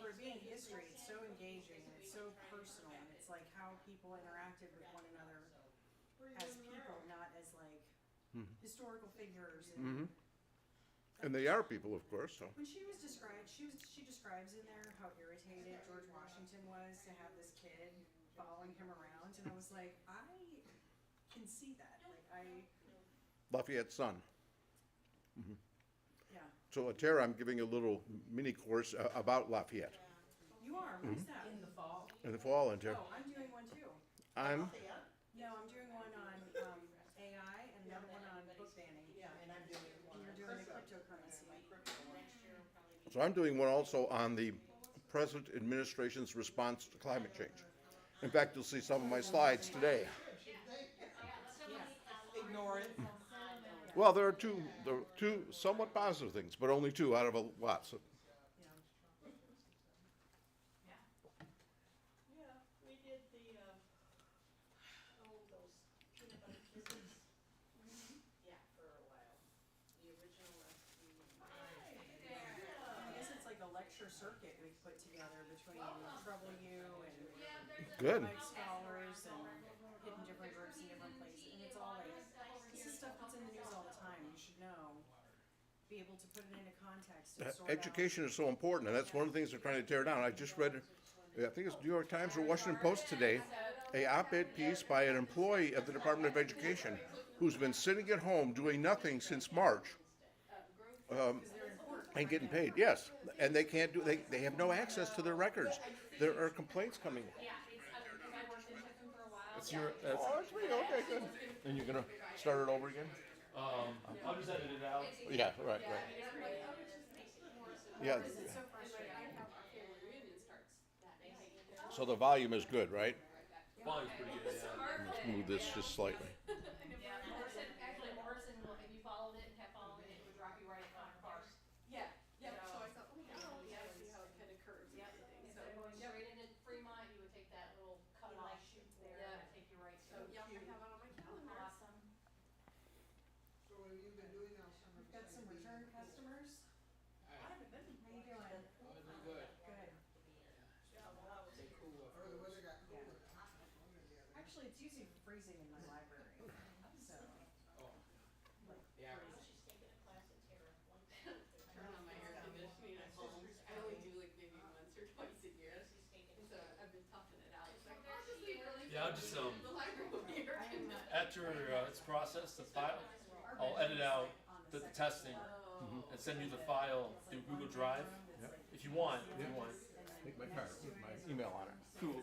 for it being history, it's so engaging and it's so personal, and it's like how people interacted with one another as people, not as like historical figures. And And they are people, of course, so. when she was described, she describes in there how irritated George Washington was to have this kid following him around, and I was like, I can see that. Like Lafayette's son. yeah. So, Tara, I'm giving a little mini course about Lafayette You are. What's that? In the fall. in the fall, and Tara. Oh, I'm doing one too. I'm, No, I'm doing one on AI and another one on book banning. Yeah, and I'm doing one. And you're doing the cryptocurrency. so I'm doing one also on the present administration's response to climate change. In fact, you'll see some of my slides today. Ignore it. Well, there are two somewhat positive things, but only two out of a lot. So Yeah. Yeah, we did the, those peanut butter kisses. Yeah, for a while. The original recipe. I guess it's like a lecture circuit we put together between Trouble You and good. like scholars and hidden different groups in different places. And it's all like, this is stuff that's in the news all the time. You should know, be able to put it into context and sort Education is so important, and that's one of the things they're trying to tear down. I just read, I think it's New York Times or Washington Post today, a op-ed piece by an employee at the Department of Education who's been sitting at home doing nothing since March and getting paid. Yes, and they can't do. They have no access to their records. There are complaints coming. It's your, Oh, that's me. Okay, good. And you're gonna start it over again? I'll just edit it out. Yeah, right. Yeah. It's so frustrating. So the volume is good, right? Volume's pretty good, yeah. Let's move this just slightly. Actually, Morrison, if you followed it and kept following it, it would drop you right at Connor Farce. Yeah, yeah, so I thought, oh, yeah, I see how it kind of curves. Yep, instead of going straight into Fremont, you would take that little cut off shoot there and take you right to. So, yeah, I have it on my calendar. Awesome. So what have you been doing all summer? We've got some return customers. How you doing? Good. Good. Or the weather got cooler, hot, one or the other. Actually, it's usually freezing in my library, so. Yeah. She's taking a class at Terra. Turn on my air conditioning at home. I only do like maybe once or twice a year. So I've been toughing it out. It's like, oh, just leave early. Yeah, I'll just, The library will be air conditioned. after it's processed, the file, I'll edit out the testing and send you the file through Google Drive. If you want, Take my card with my email on it. Cool.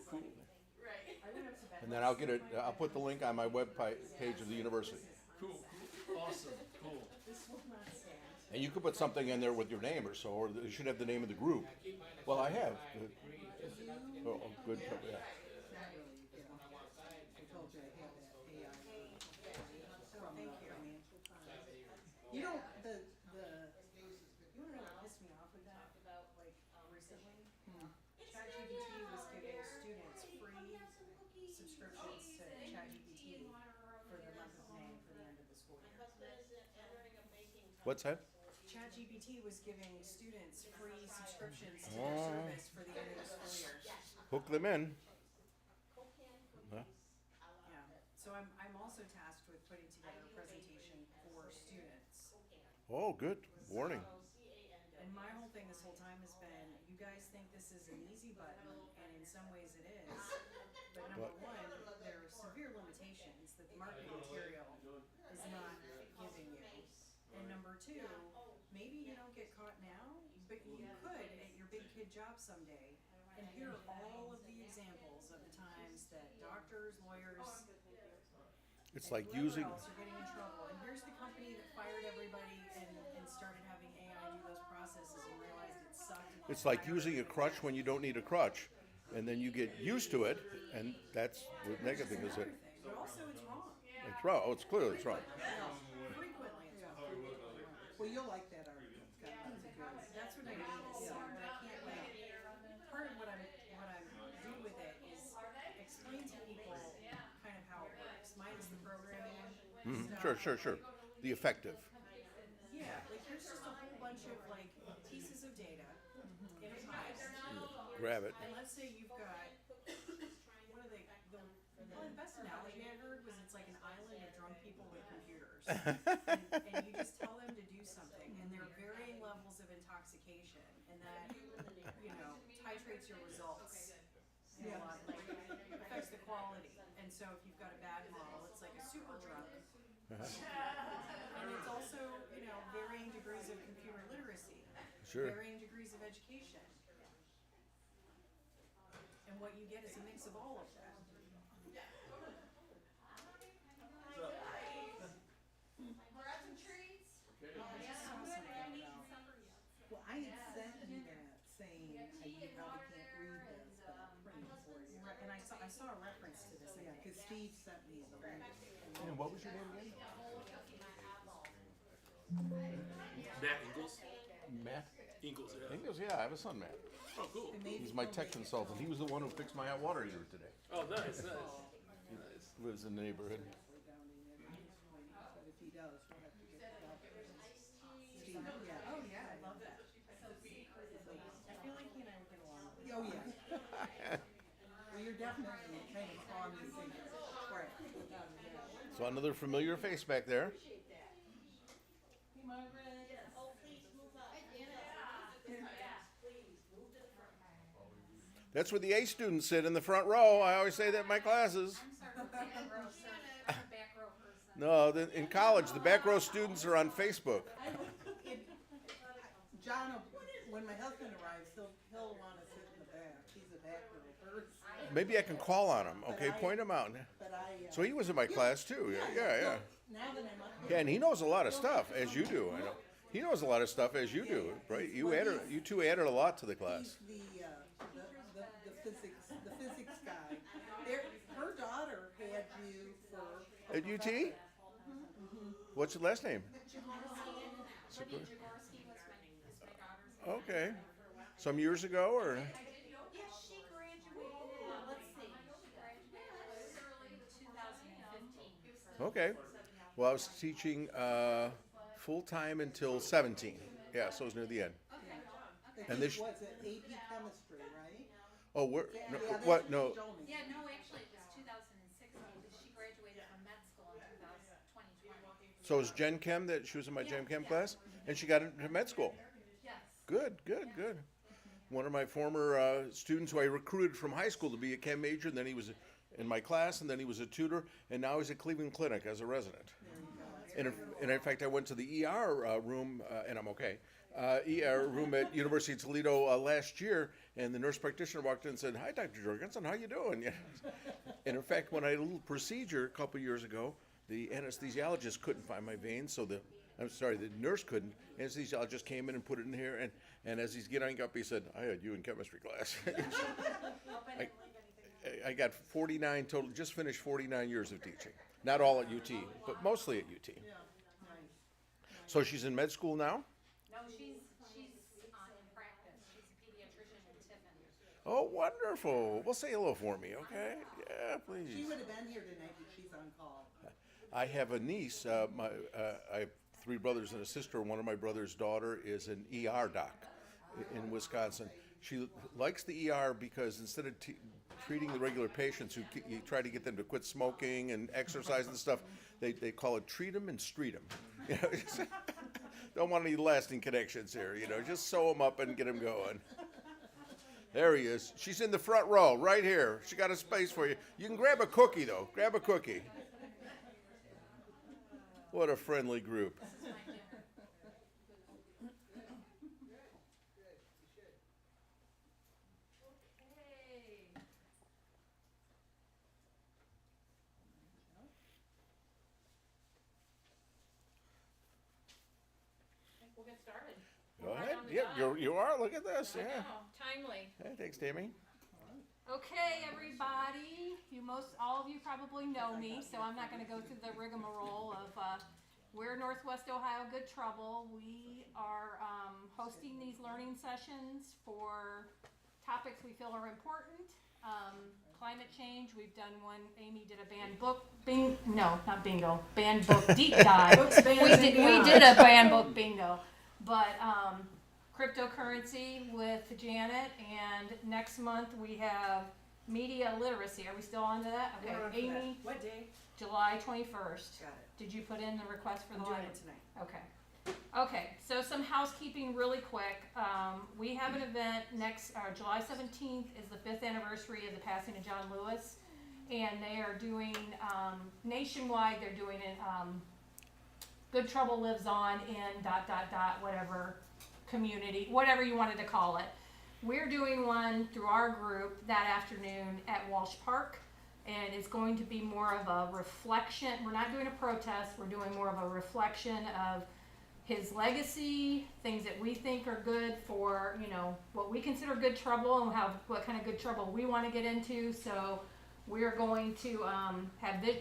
Right. I went up to bed. And then I'll get it. I'll put the link on my web page of the university. Cool. Awesome. Cool. This will not stand. And you could put something in there with your name or so, or you should have the name of the group. Well, I have. Oh, good. Yeah. I told you I had that AI So thank you. You know, you wanna know what pissed me off with that, about like recently? ChatGPT was giving students free subscriptions to ChatGPT for the month of May for the end of the school year. What's that? ChatGPT was giving students free subscriptions to their service for the end of the school year. Hook them in. Huh? Yeah, so I'm also tasked with putting together a presentation for students. Oh, good. Warning. And my whole thing this whole time has been, you guys think this is an easy button, and in some ways it is. But number one, there are severe limitations that the marketing material is not giving you. And number two, maybe you don't get caught now, but you could at your big kid job someday. And here are all of the examples of the times that doctors, lawyers, It's like whoever using. else are getting in trouble. And here's the company that fired everybody and started having AI do those processes and realized it sucked. and It's like fired using a crutch when you don't need a crutch, and then you get used to it, and that's the negative thing. Is it? But also it's wrong. It's wrong. Oh, it's clearly it's wrong. Frequently it's wrong. Well, you'll like that article. It's got lots of good. That's what I need to see, but I can't wait. Part of what I'm do with it is explain to people kind of how it works. Mine is the programming stuff. Sure. The effective. Yeah, like here's just a whole bunch of like pieces of data in a file. grab it. And let's say you've got, one of the best analogy I heard was it's like an island of drunk people with computers. And you just tell them to do something, and there are varying levels of intoxication, and that, you know, titrates your results. In a lot, like, affects the quality. And so if you've got a bad model, it's like a super drug. And it's also, you know, varying degrees of computer literacy. Sure. Varying degrees of education. And what you get is a mix of all of that. Grab some treats. I just saw something about, Well, I had sent you that saying, you probably can't read this, but I'm printing for you. right, and I saw a reference to this. Yeah, cause Steve sent me the link. And what was your name again? Matt Ingles? Matt? Ingles, yeah. Ingles, yeah, I have a son, Matt. Oh, cool. And maybe He's my he'll tech make it consultant. He was the one who fixed my hot water heater today. Oh, nice, nice. Lives in the neighborhood. down in there, he's waiting, but if he does, we'll have to get it out. Steve, yeah. Oh, yeah, I love that. I feel like he and I would get along. Oh, yeah. Well, you're definitely kind of on the same track. without a doubt. So another familiar face back there. That's where the A students sit, in the front row. I always say that in my classes. No, in college, the back row students are on Facebook. John, when my husband arrives, he'll wanna sit in the back. He's a back row person. Maybe I can call on him, okay? Point him out. But I, So he was in my class too. Yeah. now that I'm up Yeah, here, and he knows a lot of stuff, as you do. I know. He knows a lot of stuff, as you do, right? You two added a lot to the class. he's the physics guy. Her daughter had you for. At UT? What's your last name? Lydia Jaworski was my daughter's. Okay. Some years ago, or? Yes, she graduated, let's see, she graduated early 2015. Okay. Well, I was teaching full-time until 17. Yeah, so it was near the end. And this- Was it AP chemistry, right? Oh, Yeah, what? that's No. she told me. Yeah, no, actually, it was 2016, because she graduated from med school in 2020. So it was Gen Chem that she was in my Gen Chem class? And she got into med school. Yes. Good. One of my former students who I recruited from high school to be a chem major, and then he was in my class, and then he was a tutor, and now he's at Cleveland Clinic as a resident. And in fact, I went to the ER room, and I'm okay, ER room at University of Toledo last year, and the nurse practitioner walked in and said, "Hi, Dr. Jorgensen, how you doing?" And in fact, when I had a little procedure a couple years ago, the anesthesiologist couldn't find my veins, so the nurse couldn't. Anesthesiologist came in and put it in here, and as he's getting up, he said, "I had you in chemistry class." I got 49 total, just finished 49 years of teaching. Not all at UT, but mostly at UT. Yeah, nice. So she's in med school now? No, she's in practice. She's a pediatrician in Tiffin. Oh, wonderful. Well, say hello for me, okay? Yeah, She please. would have been here tonight, but she's on call. I have a niece. I have 3 brothers and a sister. One of my brother's daughter is an ER doc in Wisconsin. She likes the ER because instead of treating the regular patients who you try to get them to quit smoking and exercise and stuff, they call it treat them and street them. You know, don't want any lasting connections here. You know, just sew them up and get them going. There he is. She's in the front row, right here. She got a space for you. You can grab a cookie though. Grab a cookie. What a friendly group. We'll get started. Go Right ahead. on the Yeah, dot. you are. Look at this. I Yeah. know, timely. Hey, thanks, Tammy. Okay, everybody, all of you probably know me, so I'm not gonna go through the rigmarole of, we're Northwest Ohio Good Trouble. We are, hosting these learning sessions for topics we feel are important. Climate change, we've done one, Amy did a banned book band book deep dive. We did a banned book bingo. But, cryptocurrency with Janet, and next month we have media literacy. Are we still on to that? Okay, We're on for that. Amy, What day? July 21st. Got it. Did you put in the request for I'm the doing library? it tonight. Okay. Okay, so some housekeeping really quick. We have an event next, July 17th is the 5th anniversary of the passing of John Lewis. And they are doing, nationwide, they're doing it, Good Trouble Lives On in ... whatever community, whatever you wanted to call it. We're doing one through our group that afternoon at Walsh Park. And it's going to be more of a reflection. We're not doing a protest. We're doing more of a reflection of his legacy, things that we think are good for, you know, what we consider good trouble and what kind of good trouble we want to get into. So we're going to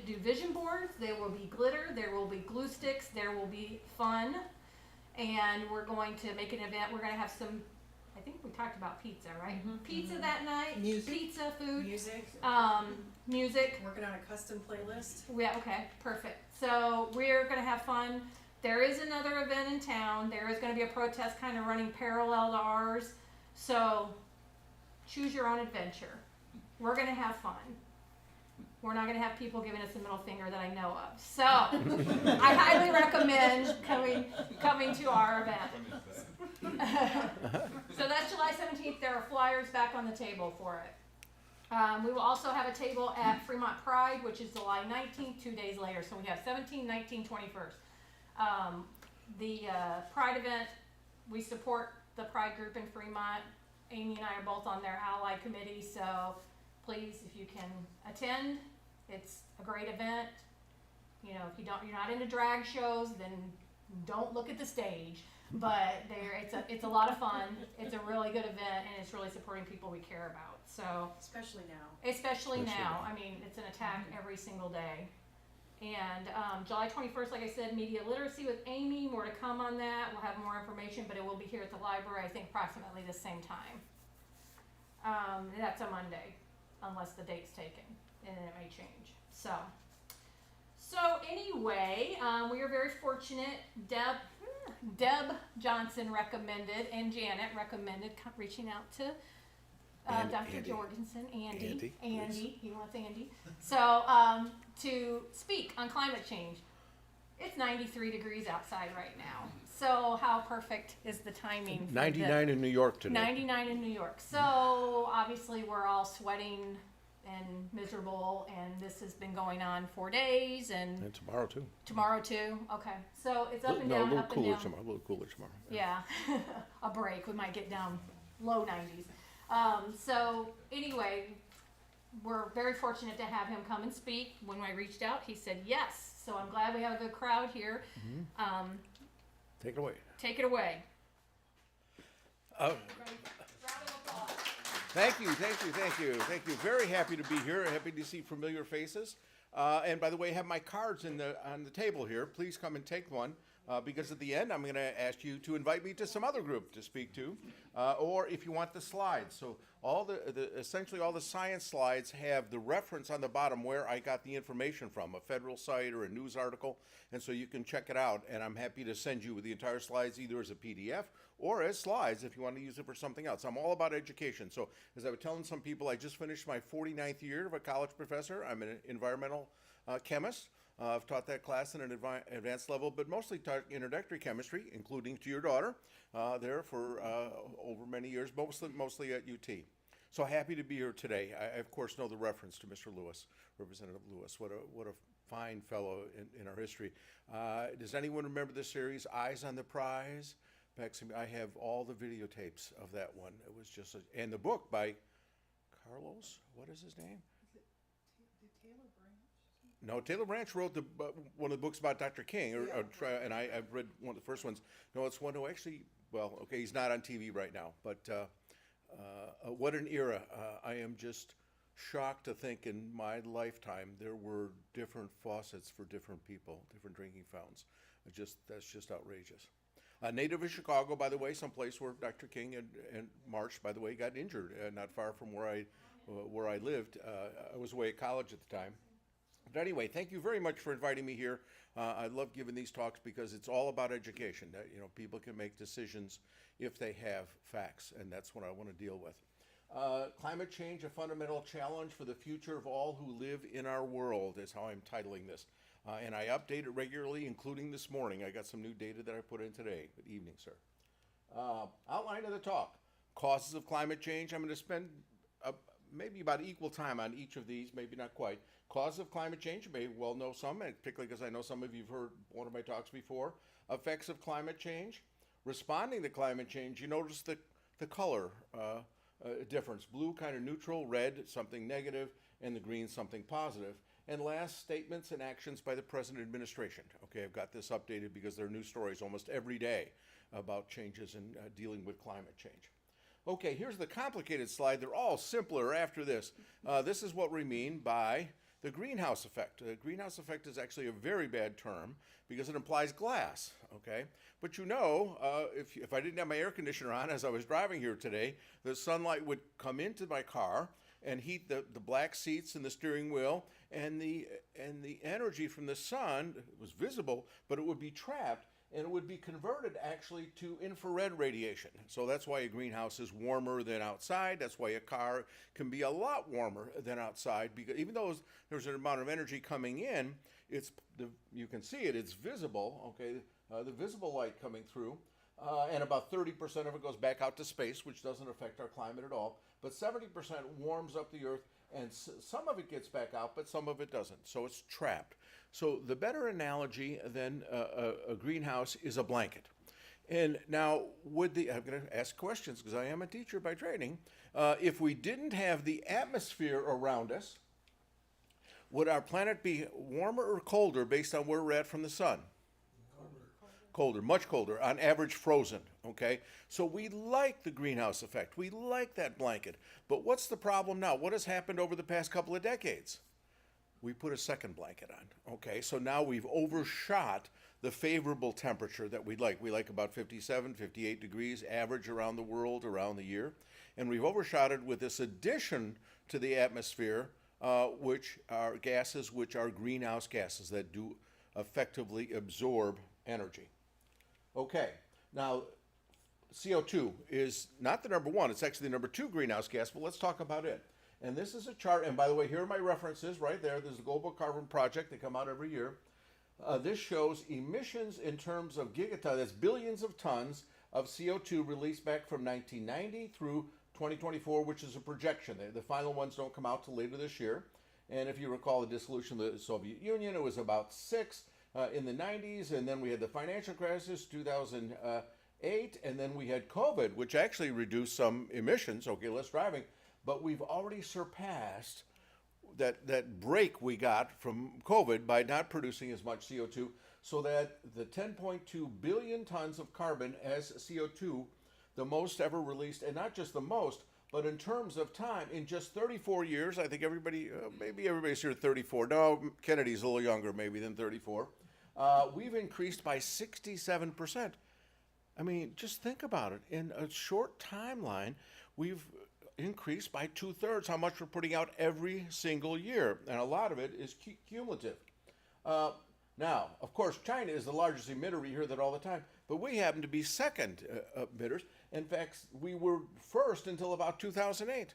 do vision boards. There will be glitter. There will be glue sticks. There will be fun. And we're going to make an event. We're going to have some, I think we talked about pizza, right? Pizza that night. Music. Pizza, food. Music. Music. Working on a custom playlist. Yeah, okay, perfect. So we're going to have fun. There is another event in town. There is going to be a protest kind of running parallel to ours. So choose your own adventure. We're going to have fun. We're not going to have people giving us the middle finger that I know of. So I highly recommend coming to our event. So that's July 17th. There are flyers back on the table for it. We will also have a table at Fremont Pride, which is July 19th, 2 days later. So we have 17, 19, 21st. The Pride event, we support the Pride group in Fremont. Amy and I are both on their ally committee, so please, if you can attend, it's a great event. You know, if you're not into drag shows, then don't look at the stage. But it's a lot of fun. It's a really good event, and it's really supporting people we care about. So Especially now. especially now. I mean, it's an attack every single day. And July 21st, like I said, media literacy with Amy. More to come on that. We'll have more information, but it will be here at the library, I think, approximately the same time. That's a Monday, unless the date's taken, and then it may change. So anyway, we are very fortunate. Deb Johnson recommended, and Janet recommended reaching out to Dr. Andy. Jorgensen, Andy, Andy, he wants Andy. So to speak on climate change. It's 93 degrees outside right now. So how perfect is the timing? For 99 in New York today. 99 in New York. So obviously we're all sweating and miserable, and this has been going on 4 days, and tomorrow too. tomorrow too. Okay, so it's up and No, a down, little up and cooler down. tomorrow. A little cooler tomorrow. Yeah, a break. We might get down low 90s. So anyway, we're very fortunate to have him come and speak. When I reached out, he said yes. So I'm glad we have a good crowd here. Take it away. Take it away. Round of applause. Thank you. Very happy to be here. Happy to see familiar faces. And by the way, I have my cards on the table here. Please come and take one. Because at the end, I'm going to ask you to invite me to some other group to speak to, or if you want the slides. So essentially all the science slides have the reference on the bottom where I got the information from, a federal site or a news article, and so you can check it out. And I'm happy to send you the entire slides either as a PDF or as slides if you want to use it for something else. I'm all about education. So as I was telling some people, I just finished my 49th year of a college professor. I'm an environmental chemist. I've taught that class at an advanced level, but mostly taught introductory chemistry, including to your daughter, there for over many years, mostly at UT. So happy to be here today. I of course know the reference to Mr. Lewis, Representative Lewis. What a fine fellow in our history. Does anyone remember the series Eyes on the Prize? I have all the videotapes of that one. It was just, and the book by Carlos, what is his name? No, Taylor Branch wrote one of the books about Dr. King, and I've read one of the first ones. No, it's one who actually, well, okay, he's not on TV right now, but what an era. I am just shocked to think in my lifetime there were different faucets for different people, different drinking fountains. That's just outrageous. Native of Chicago, by the way, someplace where Dr. King and March, by the way, got injured, not far from where I lived. I was away at college at the time. But anyway, thank you very much for inviting me here. I love giving these talks because it's all about education. That, you know, people can make decisions if they have facts, and that's what I want to deal with. Climate change, a fundamental challenge for the future of all who live in our world is how I'm titling this. And I update it regularly, including this morning. I got some new data that I put in today. Good evening, sir. Outline of the talk. Causes of climate change. I'm going to spend maybe about equal time on each of these, maybe not quite. Causes of climate change, you may well know some, and particularly because I know some of you have heard one of my talks before. Effects of climate change. Responding to climate change, you notice the color difference. Blue kind of neutral, red something negative, and the green something positive. And last, statements and actions by the present administration. Okay, I've got this updated because there are new stories almost every day about changes in dealing with climate change. Okay, here's the complicated slide. They're all simpler after this. This is what we mean by the greenhouse effect. The greenhouse effect is actually a very bad term because it implies glass, okay? But you know, if I didn't have my air conditioner on as I was driving here today, the sunlight would come into my car and heat the black seats and the steering wheel, and the energy from the sun was visible, but it would be trapped, and it would be converted actually to infrared radiation. So that's why a greenhouse is warmer than outside. That's why a car can be a lot warmer than outside, because even though there's an amount of energy coming in, you can see it, it's visible, okay, the visible light coming through, and about 30% of it goes back out to space, which doesn't affect our climate at all, but 70% warms up the earth, and some of it gets back out, but some of it doesn't, so it's trapped. So the better analogy than a greenhouse is a blanket. And now, I'm going to ask questions because I am a teacher by training. If we didn't have the atmosphere around us, would our planet be warmer or colder based on where we're at from the sun? Colder, much colder, on average frozen, okay? So we like the greenhouse effect. We like that blanket. But what's the problem now? What has happened over the past couple of decades? We put a second blanket on, okay? So now we've overshot the favorable temperature that we'd like. We like about 57, 58 degrees average around the world, around the year. And we've overshot it with this addition to the atmosphere, which are gases, which are greenhouse gases that do effectively absorb energy. Okay, now CO2 is not the number one, it's actually the number 2 greenhouse gas, but let's talk about it. And this is a chart, and by the way, here are my references right there. There's the Global Carbon Project, they come out every year. This shows emissions in terms of gigatons, that's billions of tons of CO2 released back from 1990 through 2024, which is a projection. The final ones don't come out till later this year. And if you recall the dissolution of the Soviet Union, it was about 6 in the 90s, and then we had the financial crisis, 2008, and then we had COVID, which actually reduced some emissions, okay, less driving, but we've already surpassed that break we got from COVID by not producing as much CO2, so that the 10.2 billion tons of carbon as CO2, the most ever released, and not just the most, but in terms of time, in just 34 years, I think everybody, maybe everybody's here at 34. No, Kennedy's a little younger maybe than 34. We've increased by 67%. I mean, just think about it. In a short timeline, we've increased by 2/3 how much we're putting out every single year. And a lot of it is cumulative. Now, of course, China is the largest emitter. We hear that all the time. But we happen to be second emitters. In fact, we were first until about 2008.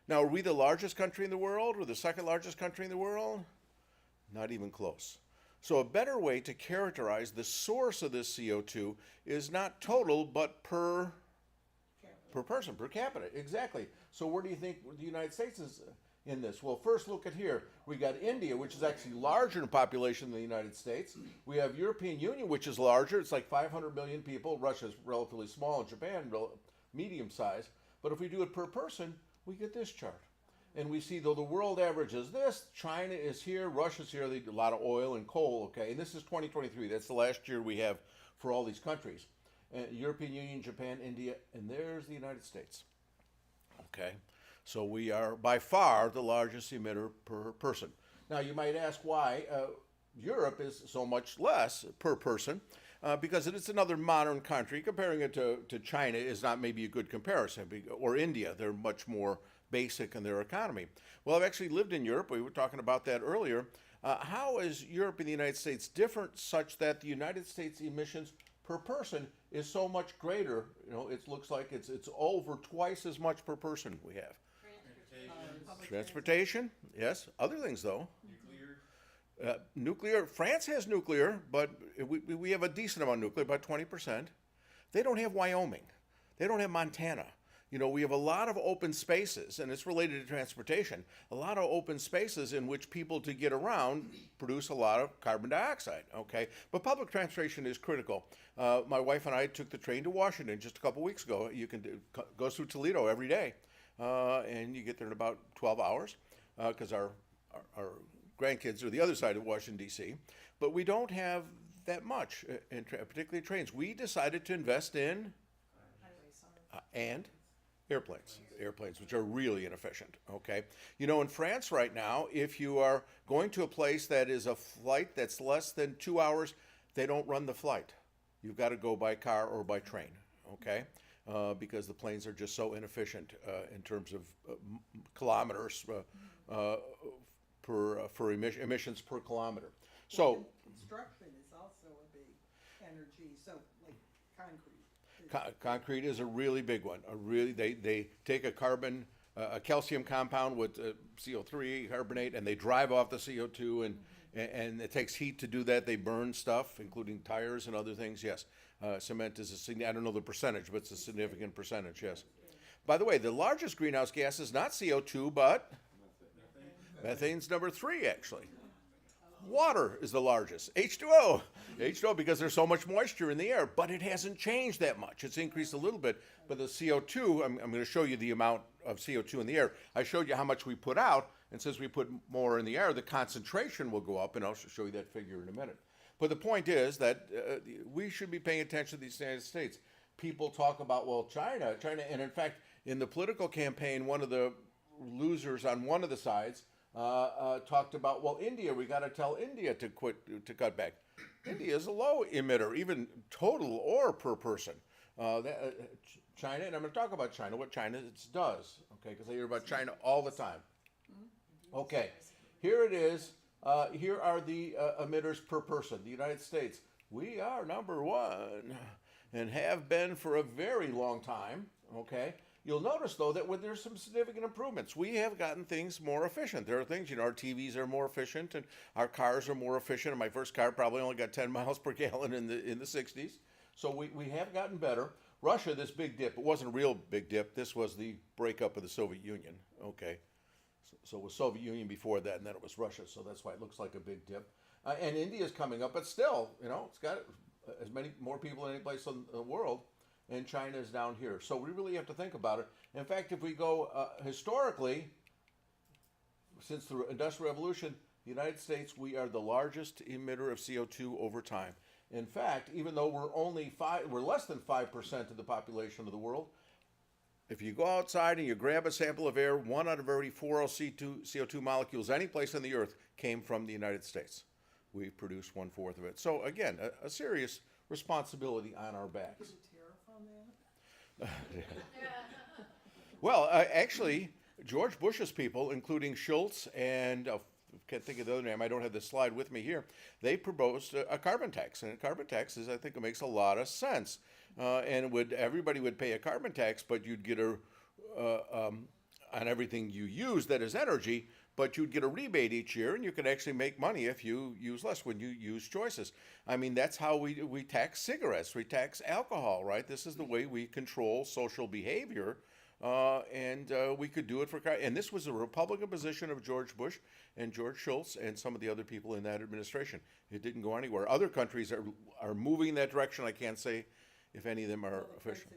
Now, are we the largest country in the world or the second largest country in the world? Not even close. So a better way to characterize the source of this CO2 is not total, but per person, per capita. Exactly. So where do you think the United States is in this? Well, first look at here. We got India, which is actually larger in population than the United States. We have European Union, which is larger. It's like 500 million people. Russia's relatively small, and Japan medium size. But if we do it per person, we get this chart. And we see, though the world average is this, China is here, Russia's here, they do a lot of oil and coal, okay? And this is 2023. That's the last year we have for all these countries. European Union, Japan, India, and there's the United States, okay? So we are by far the largest emitter per person. Now you might ask why Europe is so much less per person, because it is another modern country. Comparing it to China is not maybe a good comparison, or India. They're much more basic in their economy. Well, I've actually lived in Europe. We were talking about that earlier. How is Europe and the United States different such that the United States emissions per person is so much greater? You know, it looks like it's over twice as much per person we have. Transportation, yes. Other things though. Nuclear. France has nuclear, but we have a decent amount of nuclear, about 20%. They don't have Wyoming. They don't have Montana. You know, we have a lot of open spaces, and it's related to transportation, a lot of open spaces in which people to get around produce a lot of carbon dioxide, okay? But public transportation is critical. My wife and I took the train to Washington just a couple weeks ago. You can go through Toledo every day, and you get there in about 12 hours, because our grandkids are the other side of Washington, D.C., but we don't have that much, particularly trains. We decided to invest in and airplanes, which are really inefficient, okay? You know, in France right now, if you are going to a place that is a flight that's less than 2 hours, they don't run the flight. You've got to go by car or by train, okay? Because the planes are just so inefficient in terms of kilometers for emissions per kilometer. So Construction is also a big energy, so like concrete. Concrete is a really big one. They take a calcium compound with CO3 carbonate, and they drive off the CO2, and it takes heat to do that. They burn stuff, including tires and other things. Yes, cement is I don't know the percentage, but it's a significant percentage. Yes. By the way, the largest greenhouse gas is not CO2, but methane's number 3 actually. Water is the largest, H2O. H2O because there's so much moisture in the air, but it hasn't changed that much. It's increased a little bit, but the CO2, I'm going to show you the amount of CO2 in the air. I showed you how much we put out, and since we put more in the air, the concentration will go up, and I'll show you that figure in a minute. But the point is that we should be paying attention to the United States. People talk about, well, China, and in fact, in the political campaign, one of the losers on one of the sides talked about, well, India, we got to tell India to cut back. India is a low emitter, even total or per person. China, and I'm going to talk about China, what China does, okay, because I hear about China all the time. Okay, here it is. Here are the emitters per person. The United States, we are number 1 and have been for a very long time, okay? You'll notice, though, that there's some significant improvements. We have gotten things more efficient. There are things, you know, our TVs are more efficient, and our cars are more efficient. And my first car probably only got 10 miles per gallon in the 60s. So we have gotten better. Russia, this big dip, it wasn't a real big dip. This was the breakup of the Soviet Union, okay? So it was Soviet Union before that, and then it was Russia. So that's why it looks like a big dip. And India's coming up, but still, you know, it's got as many more people in any place in the world. And China is down here. So we really have to think about it. In fact, if we go historically, since the Industrial Revolution, the United States, we are the largest emitter of CO2 over time. In fact, even though we're less than 5% of the population of the world, if you go outside and you grab a sample of air, 1 out of every 4 CO2 molecules any place on the earth came from the United States. We've produced 1/4 of it. So again, a serious responsibility on our backs. Well, actually, George Bush's people, including Schultz and I can't think of the other name, I don't have the slide with me here, they proposed a carbon tax. And a carbon tax I think it makes a lot of sense. And everybody would pay a carbon tax, but you'd get on everything you use that is energy, but you'd get a rebate each year, and you could actually make money if you use less when you use choices. I mean, that's how we tax cigarettes, we tax alcohol, right? This is the way we control social behavior, and we could do it and this was a Republican position of George Bush and George Shultz and some of the other people in that administration. It didn't go anywhere. Other countries are moving in that direction. I can't say if any of them are official.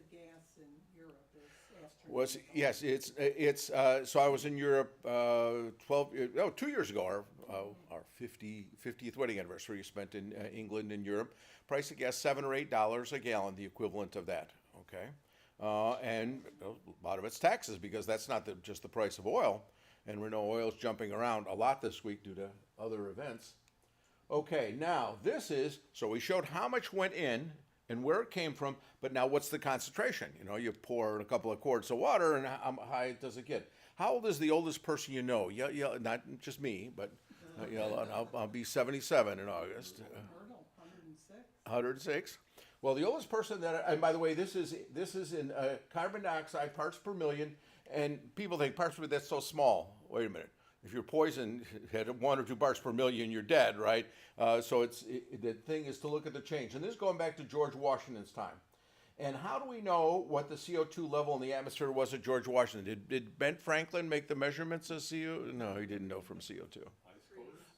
Yes, it's so I was in Europe 2 years ago. Our 50th wedding anniversary spent in England and Europe. Price of gas $7 or $8 a gallon, the equivalent of that. Okay, and a lot of it's taxes because that's not just the price of oil, and we know oil's jumping around a lot this week due to other events. Okay, now so we showed how much went in and where it came from, but now what's the concentration? You know, you pour a couple of quarts of water, and how high does it get? How old is the oldest person you know? Yeah, not just me, but You know, and I'll be 77 in August. Hurdle, 106. 106. Well, the oldest person that, and by the way, this is in carbon dioxide parts per million, and people think parts per million, that's so small. Wait a minute. If you're poisoned at 1 or 2 parts per million, you're dead, right? So the thing is to look at the change. And this is going back to George Washington's time. And how do we know what the CO2 level in the atmosphere was at George Washington? Did Ben Franklin make the measurements of CO2? No, he didn't know from CO2.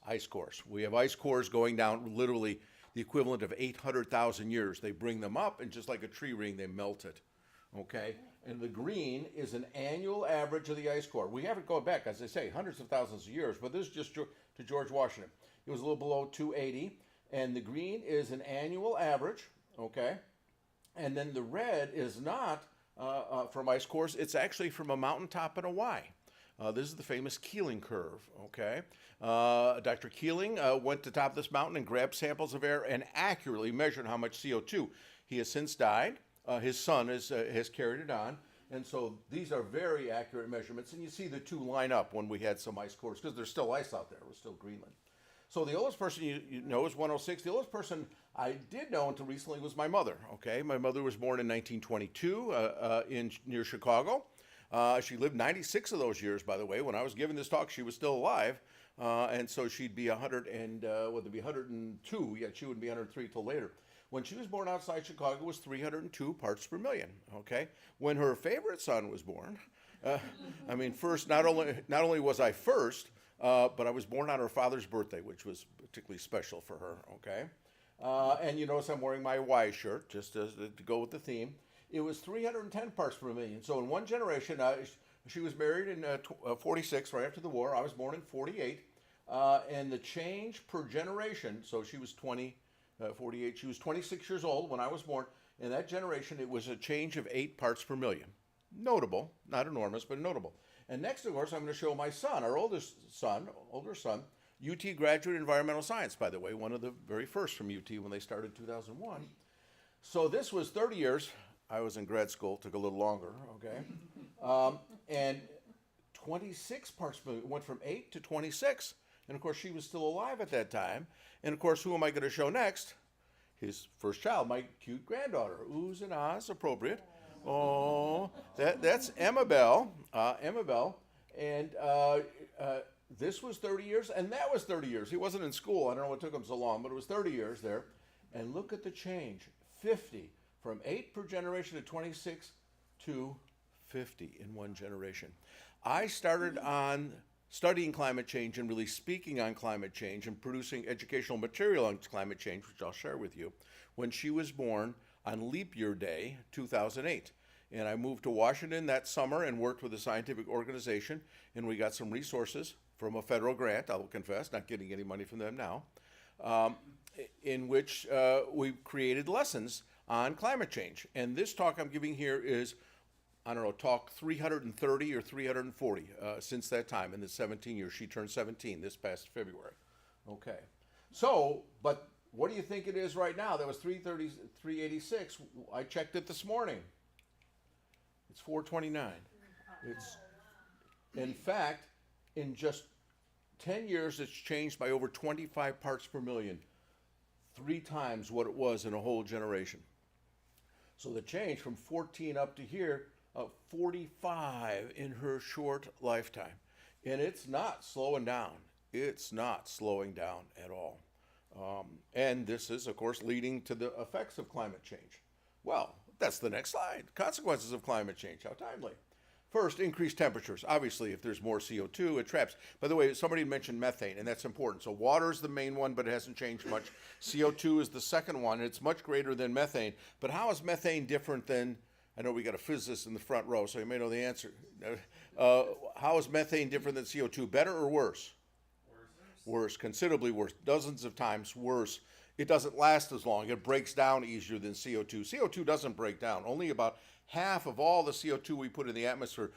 Ice cores. We have ice cores going down literally the equivalent of 800,000 years. They bring them up, and just like a tree ring, they melt it. Okay? And the green is an annual average of the ice core. We haven't gone back, as I say, hundreds of thousands of years, but this is just to George Washington. It was a little below 280, and the green is an annual average, okay? And then the red is not from ice cores. It's actually from a mountaintop in Hawaii. This is the famous Keeling curve, okay? Dr. Keeling went to the top of this mountain and grabbed samples of air and accurately measured how much CO2. He has since died. His son has carried it on. And so these are very accurate measurements. And you see the two line up when we had some ice cores, because there's still ice out there. It was still Greenland. So the oldest person you know is 106. The oldest person I did know until recently was my mother, okay? My mother was born in 1922 near Chicago. She lived 96 of those years, by the way. When I was giving this talk, she was still alive. And so she'd be 102. Yeah, she wouldn't be 103 till later. When she was born outside Chicago, it was 302 parts per million, okay? When her favorite son was born, I mean, first, not only was I first, but I was born on her father's birthday, which was particularly special for her, okay? And you notice I'm wearing my Y shirt, just to go with the theme. It was 310 parts per million. So in one generation, she was married in 46, right after the war. I was born in 48. And the change per generation, so she was 48, she was 26 years old when I was born. In that generation, it was a change of 8 parts per million. Notable, not enormous, but notable. And next, of course, I'm going to show my son, our older son, UT graduate in environmental science, by the way, one of the very first from UT when they started in 2001. So this was 30 years. I was in grad school, took a little longer, okay? And 26 parts per million, went from 8 to 26. And of course, she was still alive at that time. And of course, who am I going to show next? His first child, my cute granddaughter. Oohs and ahs, appropriate. Oh, that's Emma Bell. And this was 30 years, and that was 30 years. He wasn't in school. I don't know what took him so long, but it was 30 years there. And look at the change, 50. From 8 per generation to 26 to 50 in one generation. I started on studying climate change and really speaking on climate change and producing educational material on climate change, which I'll share with you, when she was born on leap year day, 2008. And I moved to Washington that summer and worked with a scientific organization, and we got some resources from a federal grant, I will confess, not getting any money from them now, in which we created lessons on climate change. And this talk I'm giving here is, I don't know, talk 330 or 340 since that time in the 17 years. She turned 17 this past February. Okay. So, but what do you think it is right now? That was 330, 386. I checked it this morning. It's 429. It's, in fact, in just 10 years, it's changed by over 25 parts per million. 3 times what it was in a whole generation. So the change from 14 up to here, 45 in her short lifetime. And it's not slowing down. It's not slowing down at all. And this is, of course, leading to the effects of climate change. Well, that's the next slide. Consequences of climate change. How timely. First, increased temperatures. Obviously, if there's more CO2, it traps. By the way, somebody mentioned methane, and that's important. So water is the main one, but it hasn't changed much. CO2 is the second one, and it's much greater than methane. But how is methane different than, I know we got a physicist in the front row, so you may know the answer. How is methane different than CO2? Better or worse? Worse, considerably worse, dozens of times worse. It doesn't last as long. It breaks down easier than CO2. CO2 doesn't break down. Only about half of all the CO2 we put in the atmosphere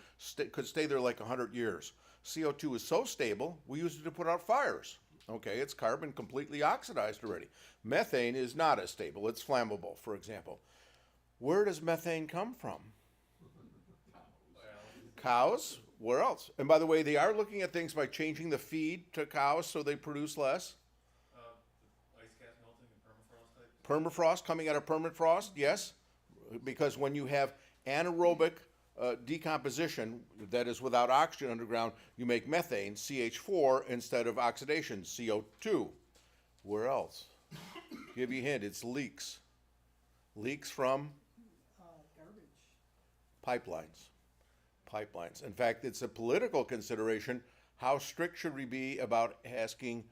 could stay there like 100 years. CO2 is so stable, we use it to put out fires. Okay, it's carbon completely oxidized already. Methane is not as stable. It's flammable, for example. Where does methane come from? Cows. Where else? And by the way, they are looking at things by changing the feed to cows so they produce less. Ice cap melting and permafrost type? Permafrost, coming out of permafrost, yes. Because when you have anaerobic decomposition, that is without oxygen underground, you make methane, CH4, instead of oxidation, CO2. Where else? Give you a hint, it's leaks. Leaks from Garbage. pipelines. In fact, it's a political consideration. How strict should we be about asking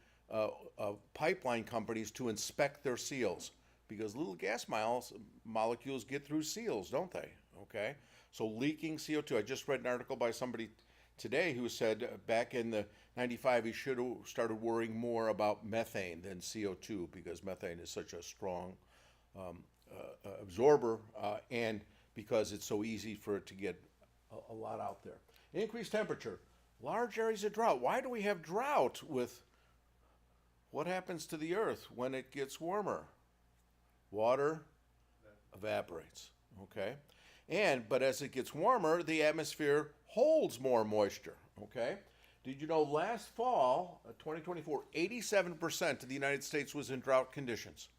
pipeline companies to inspect their seals? Because little gas molecules get through seals, don't they? Okay? So leaking CO2. I just read an article by somebody today who said back in the 95 he should have started worrying more about methane than CO2 because methane is such a strong absorber and because it's so easy for it to get a lot out there. Increased temperature. Large areas of drought. Why do we have drought with what happens to the earth when it gets warmer? Water evaporates, okay? But as it gets warmer, the atmosphere holds more moisture, okay? Did you know last fall, 2024, 87% of the United States was in drought conditions.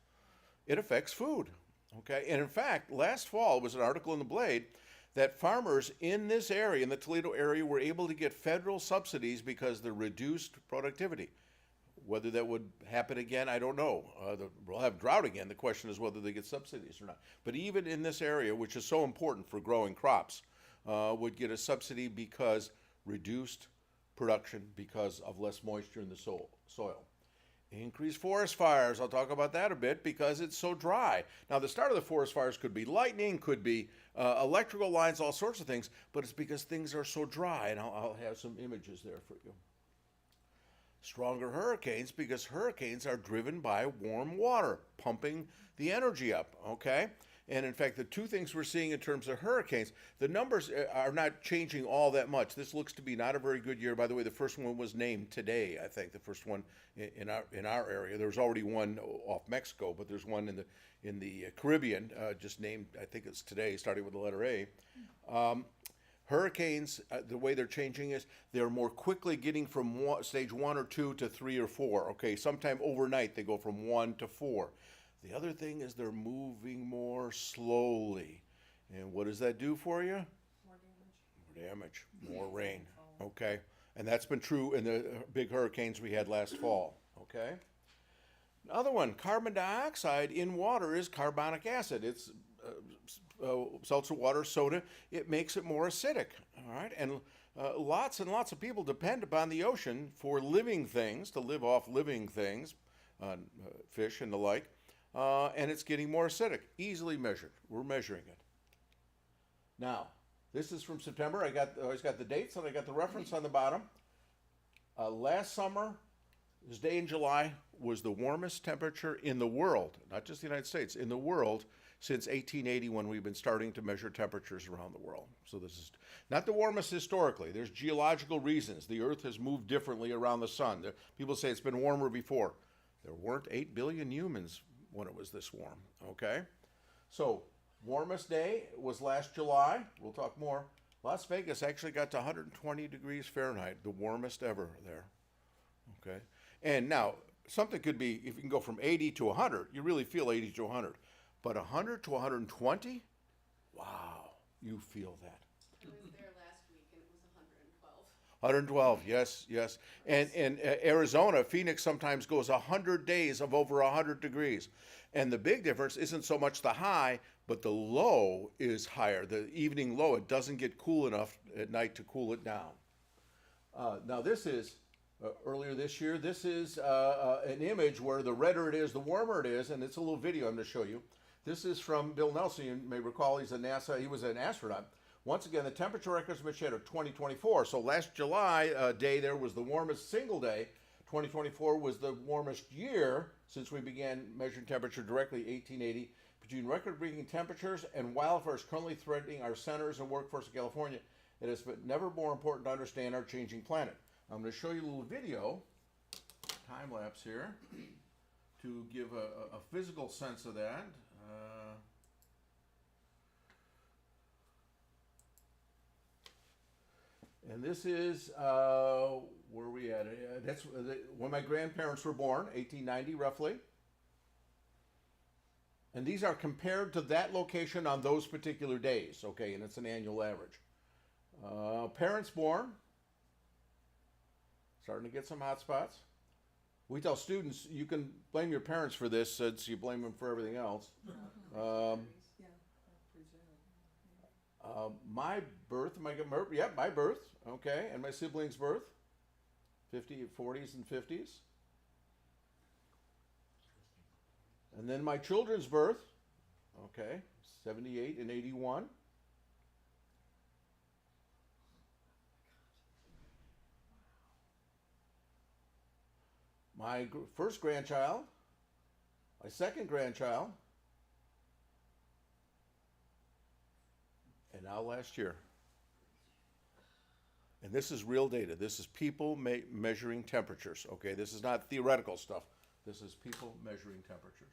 It affects food, okay? And in fact, last fall was an article in the Blade that farmers in this area, in the Toledo area, were able to get federal subsidies because of the reduced productivity. Whether that would happen again, I don't know. We'll have drought again. The question is whether they get subsidies or not. But even in this area, which is so important for growing crops, would get a subsidy because reduced production because of less moisture in the soil. Increased forest fires. I'll talk about that a bit because it's so dry. Now, the start of the forest fires could be lightning, could be electrical lines, all sorts of things, but it's because things are so dry, and I'll have some images there for you. Stronger hurricanes because hurricanes are driven by warm water, pumping the energy up, okay? And in fact, the two things we're seeing in terms of hurricanes, the numbers are not changing all that much. This looks to be not a very good year. By the way, the first one was named today, I think, the first one in our area. There was already one off Mexico, but there's one in the Caribbean, just named, I think it's today, starting with the letter A. Hurricanes, the way they're changing is they're more quickly getting from stage 1 or 2 to 3 or 4. Okay, sometime overnight they go from 1 to 4. The other thing is they're moving more slowly. And what does that do for you? More damage, more rain. Okay, and that's been true in the big hurricanes we had last fall. Okay. Another one, carbon dioxide in water is carbonic acid. It's seltzer water, soda. It makes it more acidic. All right, and lots and lots of people depend upon the ocean for living things, to live off living things, fish and the like. And it's getting more acidic, easily measured. We're measuring it. Now, this is from September. I always got the dates and I got the reference on the bottom. Last summer, this day in July, was the warmest temperature in the world, not just the United States, in the world since 1880 when we've been starting to measure temperatures around the world. So this is not the warmest historically. There's geological reasons. The Earth has moved differently around the sun. People say it's been warmer before. There weren't 8 billion humans when it was this warm, okay? So, warmest day was last July. We'll talk more. Las Vegas actually got to 120 degrees Fahrenheit, the warmest ever there, okay? And now, something could be, if you can go from 80 to 100, you really feel 80 to 100. But 100 to 120, wow, you feel that. I was there last week and it was 112. 112, yes, yes. And Arizona, Phoenix sometimes goes 100 days of over 100 degrees. And the big difference isn't so much the high, but the low is higher. The evening low, it doesn't get cool enough at night to cool it down. Now this is, earlier this year, this is an image where the redder it is, the warmer it is, and it's a little video I'm going to show you. This is from Bill Nelson. You may recall he was an astronaut. Once again, the temperature records have been shared of 2024. So last July day there was the warmest single day. 2024 was the warmest year since we began measuring temperature directly, 1880. Between record-breaking temperatures and wildfires currently threatening our centers and workforce in California, it has been never more important to understand our changing planet. I'm going to show you a little video, time-lapse here, to give a physical sense of that. And this is, where are we at? That's when my grandparents were born, 1890 roughly. And these are compared to that location on those particular days, okay, and it's an annual average. Parents born, starting to get some hot spots. We tell students, you can blame your parents for this since you blame them for everything else. My birth, my birth, okay, and my siblings' birth, 40s and 50s. And then my children's birth, okay, 78 and 81. My first grandchild, my second grandchild, and now last year. And this is real data. This is people measuring temperatures, okay? This is not theoretical stuff. This is people measuring temperatures.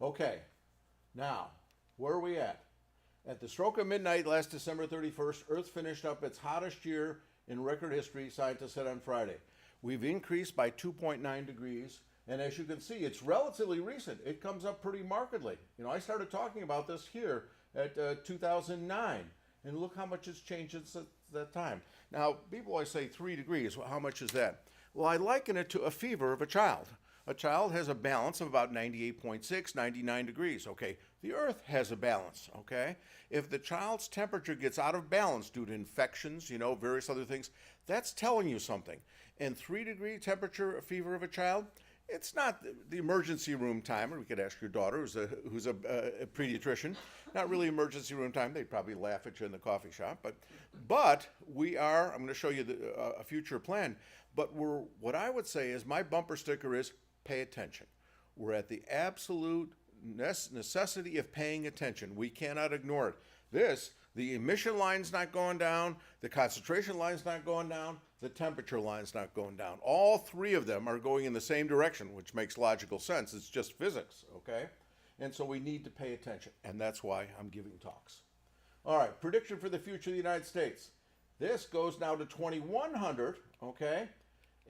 Okay, now, where are we at? At the stroke of midnight last December 31st, Earth finished up its hottest year in record history, scientists said on Friday. We've increased by 2.9 degrees, and as you can see, it's relatively recent. It comes up pretty markedly. You know, I started talking about this here at 2009, and look how much it's changed since that time. Now, people always say 3 degrees. Well, how much is that? Well, I liken it to a fever of a child. A child has a balance of about 98.6, 99 degrees, okay? The Earth has a balance, okay? If the child's temperature gets out of balance due to infections, you know, various other things, that's telling you something. And 3-degree temperature, a fever of a child, it's not the emergency room time, or we could ask your daughter, who's a pediatrician, not really emergency room time. They'd probably laugh at you in the coffee shop, but we are, I'm gonna show you a future plan, but what I would say is my bumper sticker is, pay attention. We're at the absolute necessity of paying attention. We cannot ignore it. The emission line's not going down, the concentration line's not going down, the temperature line's not going down. All three of them are going in the same direction, which makes logical sense. It's just physics, okay? And so we need to pay attention, and that's why I'm giving talks. All right, prediction for the future of the United States. This goes now to 2100, okay?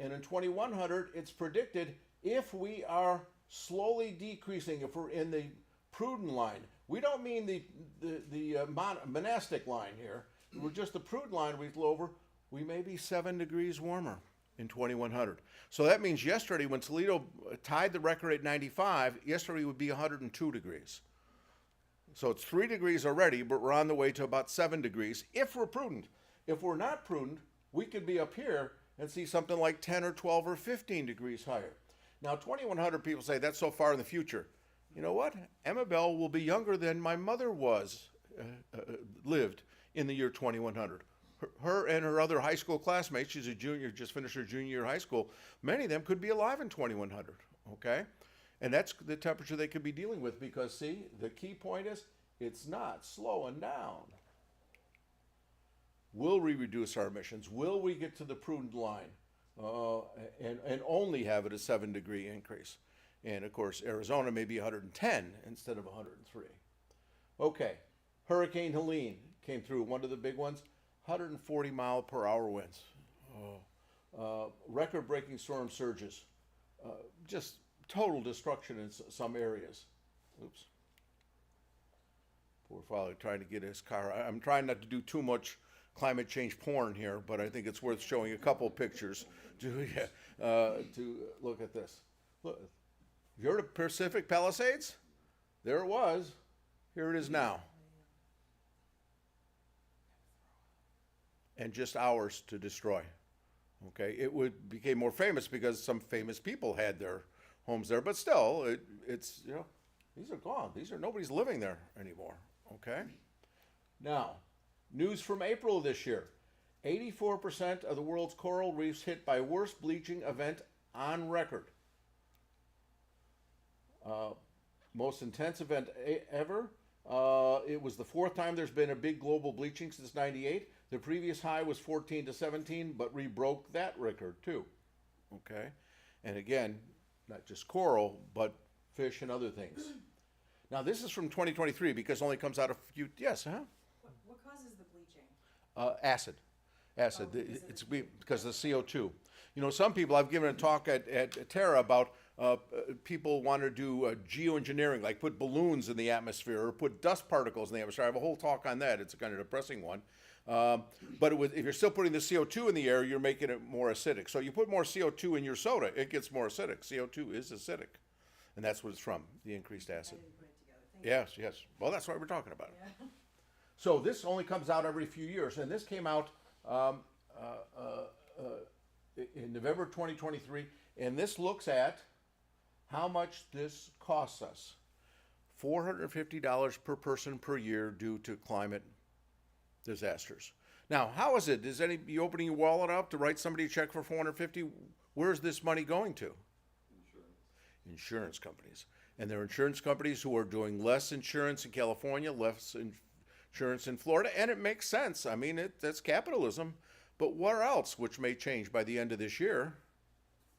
And in 2100, it's predicted if we are slowly decreasing, if we're in the prudent line. We don't mean the monastic line here. We're just the prudent line we go over. We may be 7 degrees warmer in 2100. So that means yesterday when Toledo tied the record at 95, yesterday would be 102 degrees. So it's 3 degrees already, but we're on the way to about 7 degrees if we're prudent. If we're not prudent, we could be up here and see something like 10 or 12 or 15 degrees higher. Now, 2100 people say that's so far in the future. You know what? Emma Bell will be younger than my mother lived in the year 2100. Her and her other high school classmates, she's a junior, just finished her junior year of high school, many of them could be alive in 2100, okay? And that's the temperature they could be dealing with because, see, the key point is it's not slowing down. Will we reduce our emissions? Will we get to the prudent line? And only have it a 7-degree increase. And of course, Arizona may be 110 instead of 103. Okay, Hurricane Helene came through, one of the big ones, 140 mile per hour winds. Record-breaking storm surges. Just total destruction in some areas. Oops. Poor father trying to get his car. I'm trying not to do too much climate change porn here, but I think it's worth showing a couple pictures to look at this. Look, you heard of Pacific Palisades? There it was. Here it is now. And just hours to destroy. Okay, it became more famous because some famous people had their homes there, but still, it's, you know, these are gone. Nobody's living there anymore. Okay. Now, news from April of this year. 84% of the world's coral reefs hit by worst bleaching event on record. Most intense event ever. It was the 4th time there's been a big global bleaching since '98. The previous high was 14 to 17, but rebroke that record too. Okay, and again, not just coral, but fish and other things. Now, this is from 2023 because it only comes out a few, yes, huh? What causes the bleaching? Acid. Acid. Oh, because of It's because of the CO2. You know, some people, I've given a talk at Terra about people want to do geoengineering, like put balloons in the atmosphere or put dust particles in the atmosphere. I have a whole talk on that. It's a kind of depressing one. But if you're still putting the CO2 in the air, you're making it more acidic. So you put more CO2 in your soda, it gets more acidic. CO2 is acidic. And that's what it's from, the increased I acid. didn't put it together. Thank you. Yes, yes. Well, that's why we're talking about it. Yeah. So this only comes out every few years, and this came out in November 2023, and this looks at how much this costs us. $450 per person per year due to climate disasters. Now, how is it? Is you opening your wallet up to write somebody a check for $450? Where's this money going to? Insurance companies. And there are insurance companies who are doing less insurance in California, less insurance in Florida, and it makes sense. I mean, that's capitalism. But where else, which may change by the end of this year?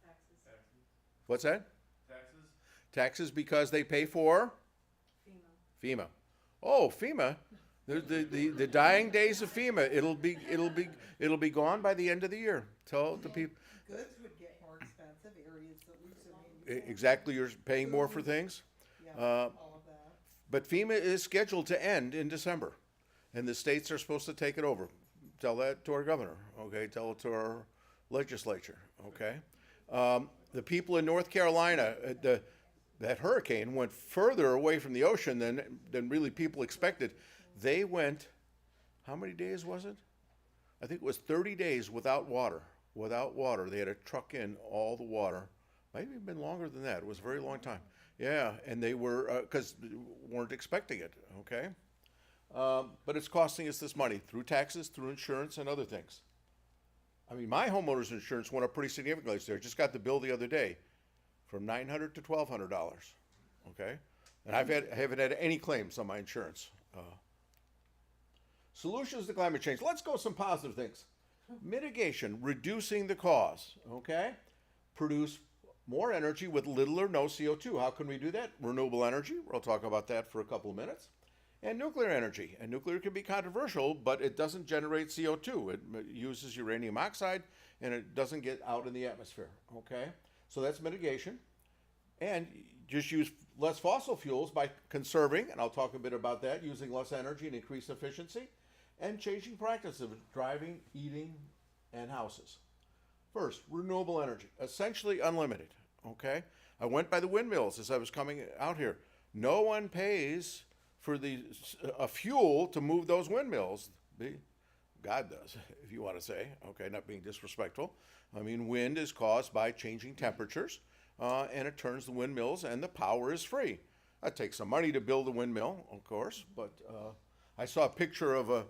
Taxes. What's that? Taxes? Taxes because they pay for FEMA. FEMA. Oh, FEMA. The dying days of FEMA. It'll be gone by the end of the year. Tell the people. Goods would get more expensive, areas that lose their manufacturing. Exactly, you're paying more for things. Yeah, all of that. But FEMA is scheduled to end in December, and the states are supposed to take it over. Tell that to our governor, okay? Tell it to our legislature, okay? The people in North Carolina, that hurricane went further away from the ocean than really people expected. They went, how many days was it? I think it was 30 days without water. Without water, they had to truck in all the water. Maybe even been longer than that. It was a very long time. Yeah, and they were, because weren't expecting it, okay? But it's costing us this money through taxes, through insurance, and other things. I mean, my homeowner's insurance went up pretty significantly this year. I just got the bill the other day from $900 to $1,200, okay? And I haven't had any claims on my insurance. Solutions to climate change. Let's go some positive things. Mitigation, reducing the cause, okay? Produce more energy with little or no CO2. How can we do that? Renewable energy. We'll talk about that for a couple of minutes. And nuclear energy. And nuclear can be controversial, but it doesn't generate CO2. It uses uranium oxide, and it doesn't get out in the atmosphere, okay? So that's mitigation. And just use less fossil fuels by conserving, and I'll talk a bit about that, using less energy and increased efficiency, and changing practices of driving, eating, and houses. First, renewable energy, essentially unlimited, okay? I went by the windmills as I was coming out here. No one pays for a fuel to move those windmills. God does, if you want to say, okay, not being disrespectful. I mean, wind is caused by changing temperatures, and it turns the windmills, and the power is free. That takes some money to build a windmill, of course, but I saw a picture of a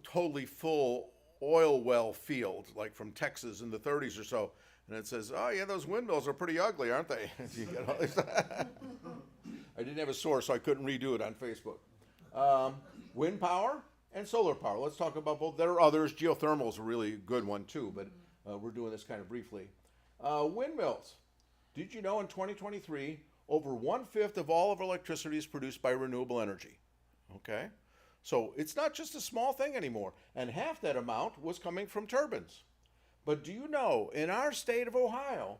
totally full oil well field, like from Texas in the 30s or so, and it says, oh yeah, those windmills are pretty ugly, aren't they? You get all this. I didn't have a source, so I couldn't redo it on Facebook. Wind power and solar power. Let's talk about both. There are others. Geothermal is a really good one too, but we're doing this kind of briefly. Windmills. Did you know in 2023, over 1/5 of all of electricity is produced by renewable energy? Okay? So it's not just a small thing anymore. And half that amount was coming from turbines. But do you know, in our state of Ohio,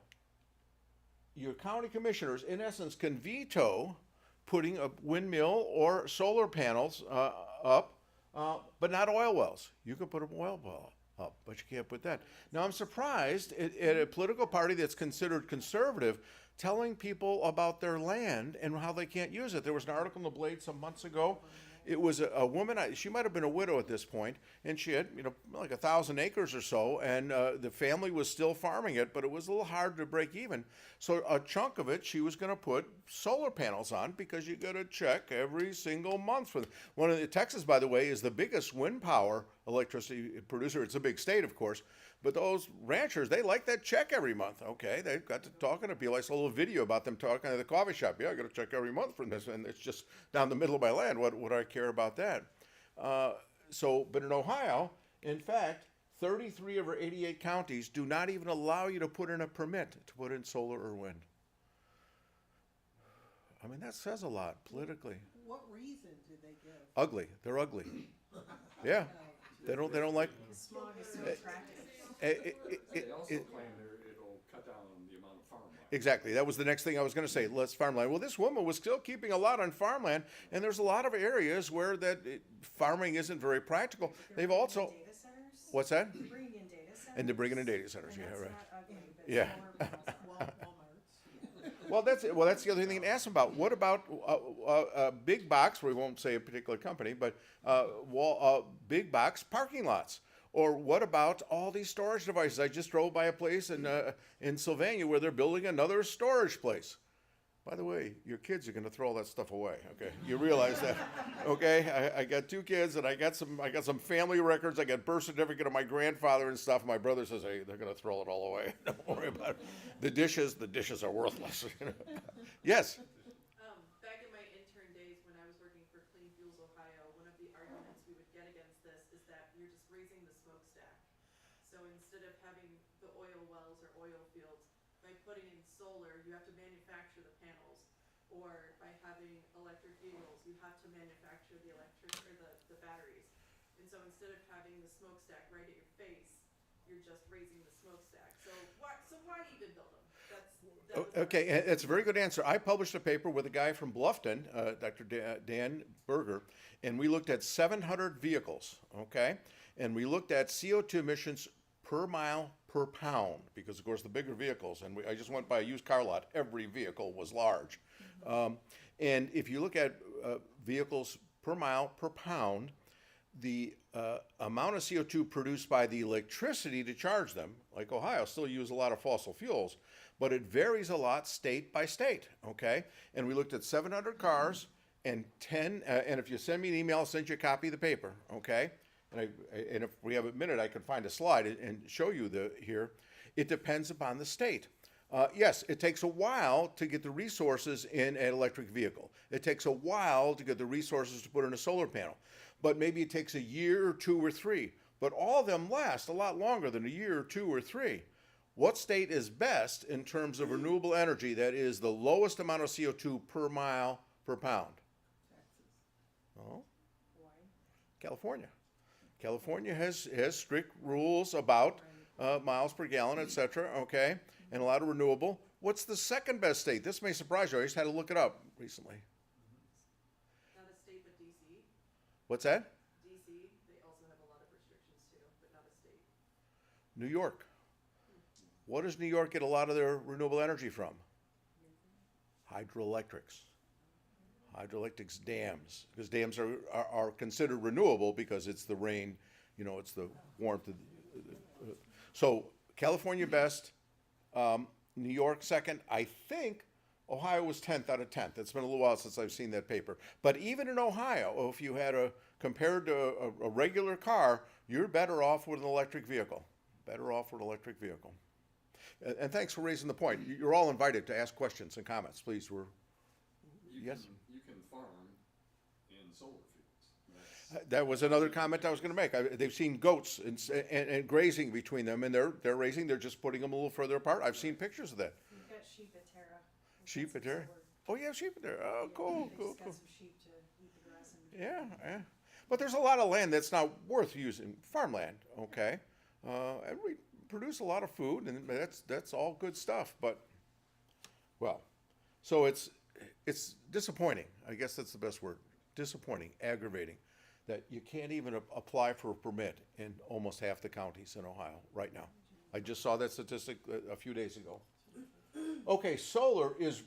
your county commissioners, in essence, can veto putting a windmill or solar panels up, but not oil wells. You can put an oil well up, but you can't put that. Now, I'm surprised at a political party that's considered conservative telling people about their land and how they can't use it. There was an article in the Blade some months ago. It was a woman, she might have been a widow at this point, and she had, like 1,000 acres or so, and the family was still farming it, but it was a little hard to break even. So a chunk of it she was going to put solar panels on because you got to check every single month. Texas, by the way, is the biggest wind power electricity producer. It's a big state, of course, but those ranchers, they like that check every month. Okay, they've got to talking to people. I saw a little video about them talking at the coffee shop. Yeah, I got to check every month from this, and it's just down the middle of my land. What would I care about that? But in Ohio, in fact, 33 of our 88 counties do not even allow you to put in a permit to put in solar or wind. I mean, that says a lot politically. What reason do they give? Ugly. They're ugly. Yeah. They don't like. Smog is so attractive. They also claim it'll cut down on the amount of farmland. Exactly. That was the next thing I was going to say. Less farmland. Well, this woman was still keeping a lot on farmland, and there's a lot of areas where farming isn't very practical. They've also. Data centers? What's that? They're bringing in data centers. And they're bringing in data centers. And Yeah, that's right. not ugly, but Yeah. solar panels. Walmart's. Well, that's the other thing you can ask them about. What about big box? We won't say a particular company, but big box parking lots. Or what about all these storage devices? I just drove by a place in Sylvania where they're building another storage place. By the way, your kids are going to throw all that stuff away. Okay, you realize that? Okay, I got 2 kids, and I got some family records. I got birth certificate of my grandfather and stuff. My brother says, "Hey, they're going to throw it all away. Don't worry about it." The dishes are worthless. Yes. Back in my intern days when I was working for Clean Fuels Ohio, one of the arguments we would get against this is that you're just raising the smokestack. So instead of having the oil wells or oil fields, by putting in solar, you have to manufacture the panels. Or by having electric vehicles, you have to manufacture the electric or the batteries. And so instead of having the smokestack right at your face, you're just raising the smokestack. So why even build them? Okay, that's a very good answer. I published a paper with a guy from Bluffton, Dr. Dan Berger, and we looked at 700 vehicles, okay? And we looked at CO2 emissions per mile per pound, because of course the bigger vehicles, and I just went by a used car lot, every vehicle was large. And if you look at vehicles per mile per pound, the amount of CO2 produced by the electricity to charge them, like Ohio, still use a lot of fossil fuels, but it varies a lot state by state, okay? And we looked at 700 cars and 10, and if you send me an email, I'll send you a copy of the paper, okay? And if we have a minute, I could find a slide and show you here. It depends upon the state. Yes, it takes a while to get the resources in an electric vehicle. It takes a while to get the resources to put in a solar panel. But maybe it takes a year or 2 or 3. But all of them last a lot longer than a year or 2 or 3. What state is best in terms of renewable energy that is the lowest amount of CO2 per mile per pound? Oh, California. California has strict rules about miles per gallon, et cetera, okay, and a lot of renewable. What's the second best state? This may surprise you. I just had to look it up recently. Not a state, but DC. What's that? DC, they also have a lot of restrictions too, but not a state. New York. What does New York get a lot of their renewable energy from? Hydroelectrics. Hydroelectrics, dams, because dams are considered renewable because it's the rain, it's the warmth. So California best, New York second. I think Ohio was 10th out of 10th. It's been a little while since I've seen that paper. But even in Ohio, if you had compared to a regular car, you're better off with an electric vehicle. Better off with an electric vehicle. And thanks for raising the point. You're all invited to ask questions and comments, please. Yes? You can farm in solar fields. That was another comment I was going to make. They've seen goats and grazing between them, and they're raising. They're just putting them a little further apart. I've seen pictures of that. We've got sheep at Terra. Sheep at Terra? Oh, yeah, sheep at Terra. Oh, cool. Got some sheep to eat the grass in. Yeah. But there's a lot of land that's not worth using, farmland, okay? And we produce a lot of food, and that's all good stuff. But, well, so it's disappointing. I guess that's the best word. Disappointing, aggravating, that you can't even apply for a permit in almost half the counties in Ohio right now. I just saw that statistic a few days ago. Okay, solar is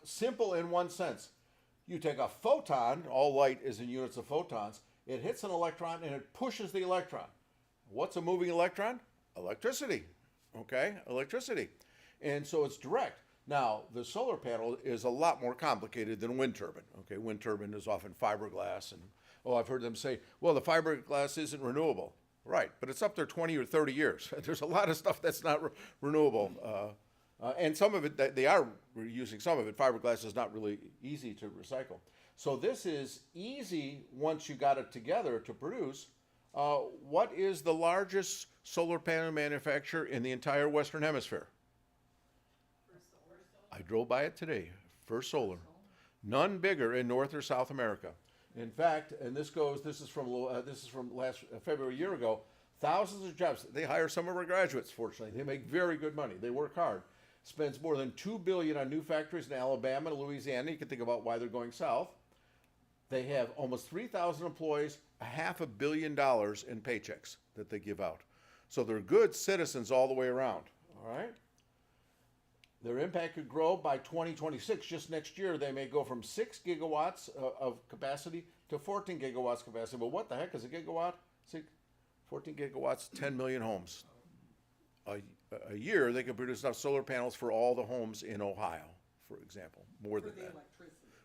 simple in one sense. You take a photon, all light is in units of photons, it hits an electron and it pushes the electron. What's a moving electron? Electricity, okay? Electricity. And so it's direct. Now, the solar panel is a lot more complicated than a wind turbine. Okay, wind turbine is often fiberglass, and I've heard them say, well, the fiberglass isn't renewable. Right, but it's up there 20 or 30 years. There's a lot of stuff that's not renewable, and some of it they are using some of it. Fiberglass is not really easy to recycle. So this is easy once you got it together to produce. What is the largest solar panel manufacturer in the entire Western Hemisphere? I drove by it today. First Solar. None bigger in North or South America. In fact, and this is from last February, a year ago, thousands of jobs. They hire some of our graduates, fortunately. They make very good money. They work hard. Spends more than $2 billion on new factories in Alabama and Louisiana. You can think about why they're going south. They have almost 3,000 employees, $500 million in paychecks that they give out. So they're good citizens all the way around, all right? Their impact could grow by 2026. Just next year, they may go from 6 gigawatts of capacity to 14 gigawatts capacity. But what the heck is a gigawatt? 14 gigawatts, 10 million homes. A year, they can produce enough solar panels for all the homes in Ohio, for example. More than that.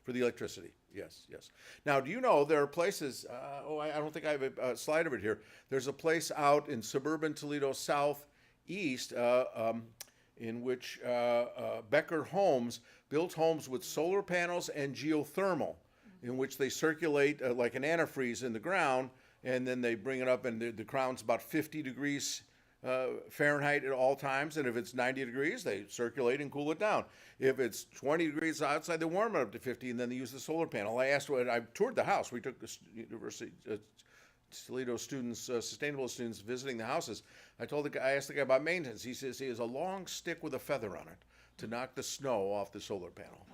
For the electricity, yes, yes. Now, do you know there are places, I don't think I have a slide of it here. There's a place out in suburban Toledo southeast in which Becker Homes built homes with solar panels and geothermal, in which they circulate like an antifreeze in the ground, and then they bring it up, and the ground's about 50 degrees Fahrenheit at all times, and if it's 90 degrees, they circulate and cool it down. If it's 20 degrees outside, they warm it up to 50, and then they use the solar panel. I toured the house. We took the University Toledo students, sustainable students, visiting the houses. I asked the guy about maintenance. He says he has a long stick with a feather on it to knock the snow off the solar panel.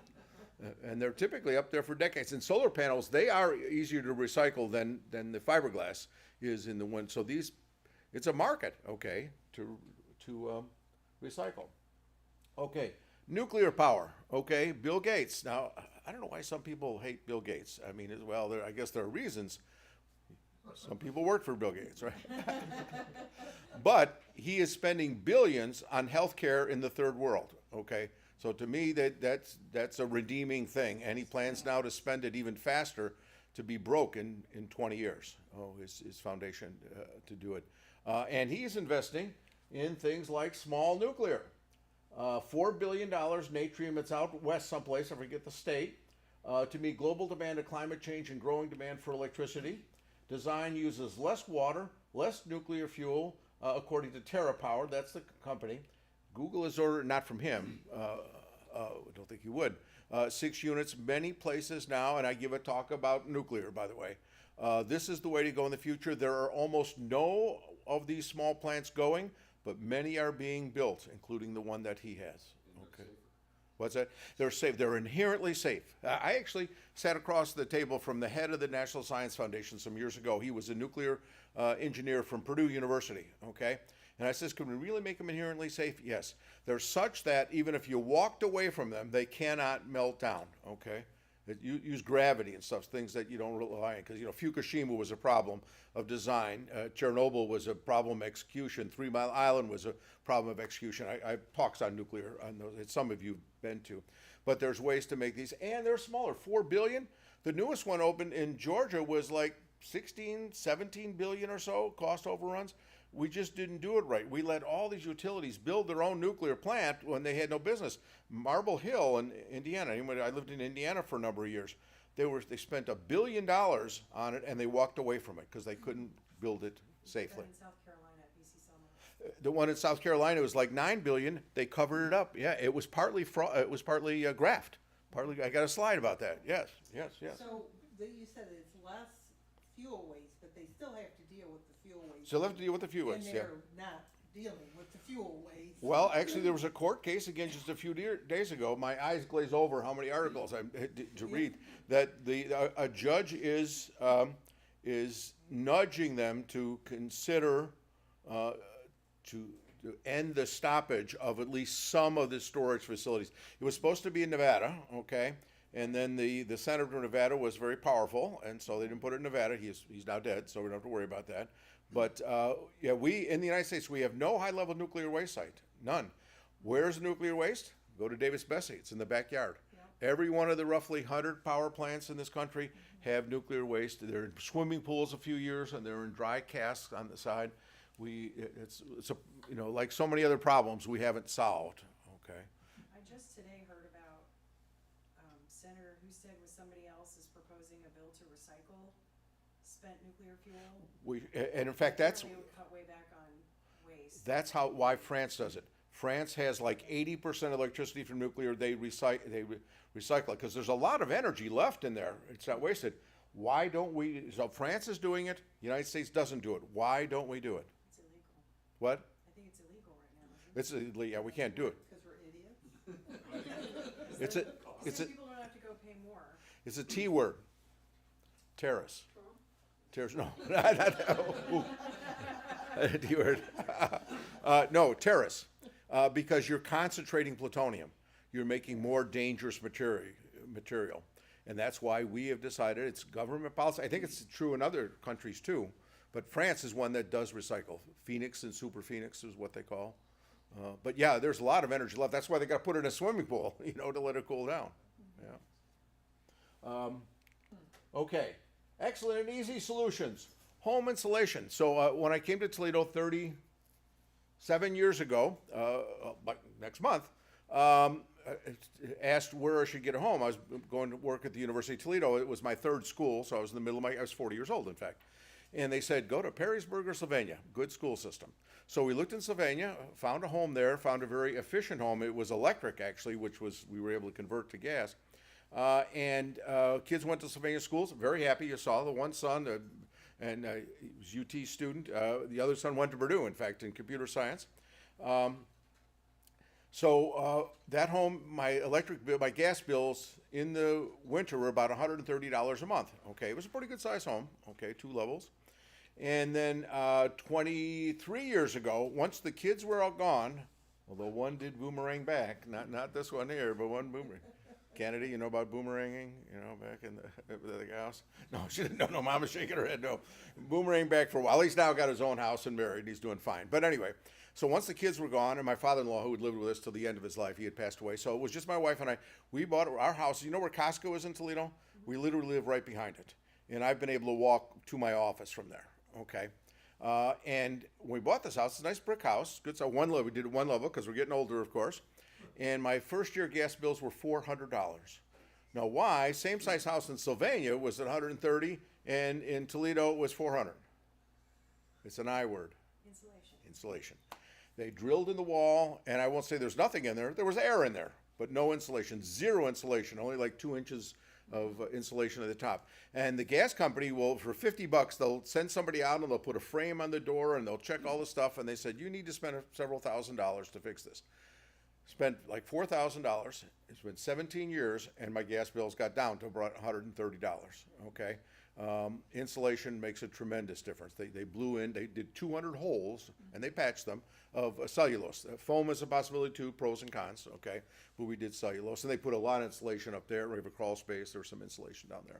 And they're typically up there for decades. And solar panels, they are easier to recycle than the fiberglass is in the wind. So it's a market, okay, to recycle. Okay, nuclear power, okay, Bill Gates. Now, I don't know why some people hate Bill Gates. I mean, well, I guess there are reasons. Some people work for Bill Gates, right? But he is spending billions on healthcare in the third world, okay? So to me, that's a redeeming thing, and he plans now to spend it even faster to be broke in 20 years, his foundation to do it. And he's investing in things like small nuclear. $4 billion Natrium, it's out west someplace, I forget the state, to meet global demand of climate change and growing demand for electricity. Design uses less water, less nuclear fuel, according to TerraPower, that's the company. Google has ordered, not from him, I don't think he would, 6 units, many places now, and I give a talk about nuclear, by the way. This is the way to go in the future. There are almost no of these small plants going, but many are being built, including the one that he has. Okay. What's that? They're safe. They're inherently safe. I actually sat across the table from the head of the National Science Foundation some years ago. He was a nuclear engineer from Purdue University, okay? And I says, can we really make them inherently safe? Yes. They're such that even if you walked away from them, they cannot melt down, okay? You use gravity and stuff, things that you don't rely on, because, Fukushima was a problem of design. Chernobyl was a problem of execution. 3 Mile Island was a problem of execution. I have talks on nuclear, on those, that some of you have been to. But there's ways to make these, and they're smaller, 4 billion. The newest one opened in Georgia was like 16, 17 billion or so, cost overruns. We just didn't do it right. We let all these utilities build their own nuclear plant when they had no business. Marble Hill in Indiana, I lived in Indiana for a number of years. They spent $1 billion on it, and they walked away from it because they couldn't build it safely. In South Carolina at BC Selma. The one in South Carolina was like $9 billion. They covered it up. Yeah, it was partly graft. Partly, I got a slide about that. Yes. So you said it's less fuel waste, but they still have to deal with the fuel waste. So they'll have to deal with the fuel waste, And they're not dealing with the fuel waste. Well, actually, there was a court case again just a few days ago. My eyes glaze over how many articles I had to read. That a judge is nudging them to consider to end the stoppage of at least some of the storage facilities. It was supposed to be in Nevada, okay, and then the senator of Nevada was very powerful, and so they didn't put it in Nevada. He's now dead, so we don't have to worry about that. But we in the United States, we have no high-level nuclear waste site, none. Where's nuclear waste? Go to Davis-Besse. It's in the backyard. Yep. Every one of the roughly 100 power plants in this country have nuclear waste. They're in swimming pools a few years, and they're in dry casks on the side. It's like so many other problems we haven't solved. Okay. I just today heard about Senator Husted with somebody else is proposing a bill to recycle spent nuclear fuel. And in fact, that's They would cut way back on waste. why France does it. France has like 80% electricity from nuclear. They recycle it because there's a lot of energy left in there. It's not wasted. Why don't we? So France is doing it. The United States doesn't do it. Why don't we do it? It's illegal. What? I think it's illegal right now, isn't it? It's illegal. Yeah, we can't do it. Because we're idiots? It's a People don't have to go pay more. it's a T word. Terrace. Terrace. No, T word. No, terrace. Because you're concentrating plutonium. You're making more dangerous material. And that's why we have decided it's government policy. I think it's true in other countries too. But France is one that does recycle. Phoenix and Super Phoenix is what they call. But yeah, there's a lot of energy left. That's why they got to put it in a swimming pool, to let it cool down. Yeah. Okay. Excellent and easy solutions. Home insulation. So when I came to Toledo 37 years ago, like next month, asked where I should get a home. I was going to work at the University of Toledo. It was my third school, so I was in the middle of I was 40 years old, in fact. And they said, go to Perrysburg or Sylvania. Good school system. So we looked in Sylvania, found a home there, found a very efficient home. It was electric, actually, which we were able to convert to gas. And kids went to Sylvania schools, very happy. You saw the one son, and he was UT student. The other son went to Purdue, in fact, in computer science. So that home, my gas bills in the winter were about $130 a month. Okay, it was a pretty good size home. Okay, 2 levels. And then 23 years ago, once the kids were all gone, although one did boomerang back, not this one here, but one boomerang. Kennedy, you know about boomeranging, back in the house? No, she didn't. No, Mama's shaking her head. No, boomerang back for a while. He's now got his own house and married. He's doing fine. But anyway, so once the kids were gone, and my father-in-law, who had lived with us till the end of his life, he had passed away. So it was just my wife and I. We bought our house. You know where Costco is in Toledo? We literally live right behind it. And I've been able to walk to my office from there. Okay. And when we bought this house, it's a nice brick house. Good. So one level. We did one level because we're getting older, of course. And my first year gas bills were $400. Now, why? Same size house in Sylvania was at $130, and in Toledo it was $400. It's an I word. Insulation. They drilled in the wall, and I won't say there's nothing in there. There was air in there, but no insulation. Zero insulation. Only like 2 inches of insulation at the top. And the gas company will, for $50, they'll send somebody out and they'll put a frame on the door and they'll check all the stuff. And they said, you need to spend several $1,000s to fix this. Spent like $4,000. It's been 17 years, and my gas bills got down to about $130. Okay, insulation makes a tremendous difference. They blew in. They did 200 holes, and they patched them of cellulose. Foam is a possibility too. Pros and cons. Okay, but we did cellulose, and they put a lot of insulation up there. We have a crawl space. There was some insulation down there.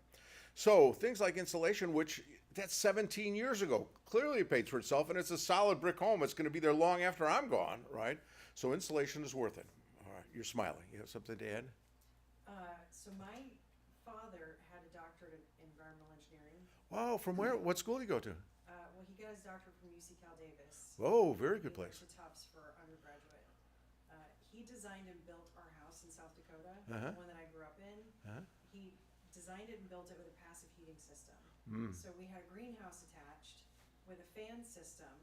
So things like insulation, which that's 17 years ago, clearly it paid for itself, and it's a solid brick home. It's going to be there long after I'm gone, right? So insulation is worth it. All right, you're smiling. You have something to add? So my father had a doctorate in environmental engineering. Wow, from where? What school did you go to? Well, he got his doctorate from UC Cal Davis. Oh, very good place. He went to Tufts for undergraduate. He designed and built our house in South Dakota, Uh-huh. the one that I grew up in. Uh-huh. He designed it and built it with a passive heating system. So we had a greenhouse attached with a fan system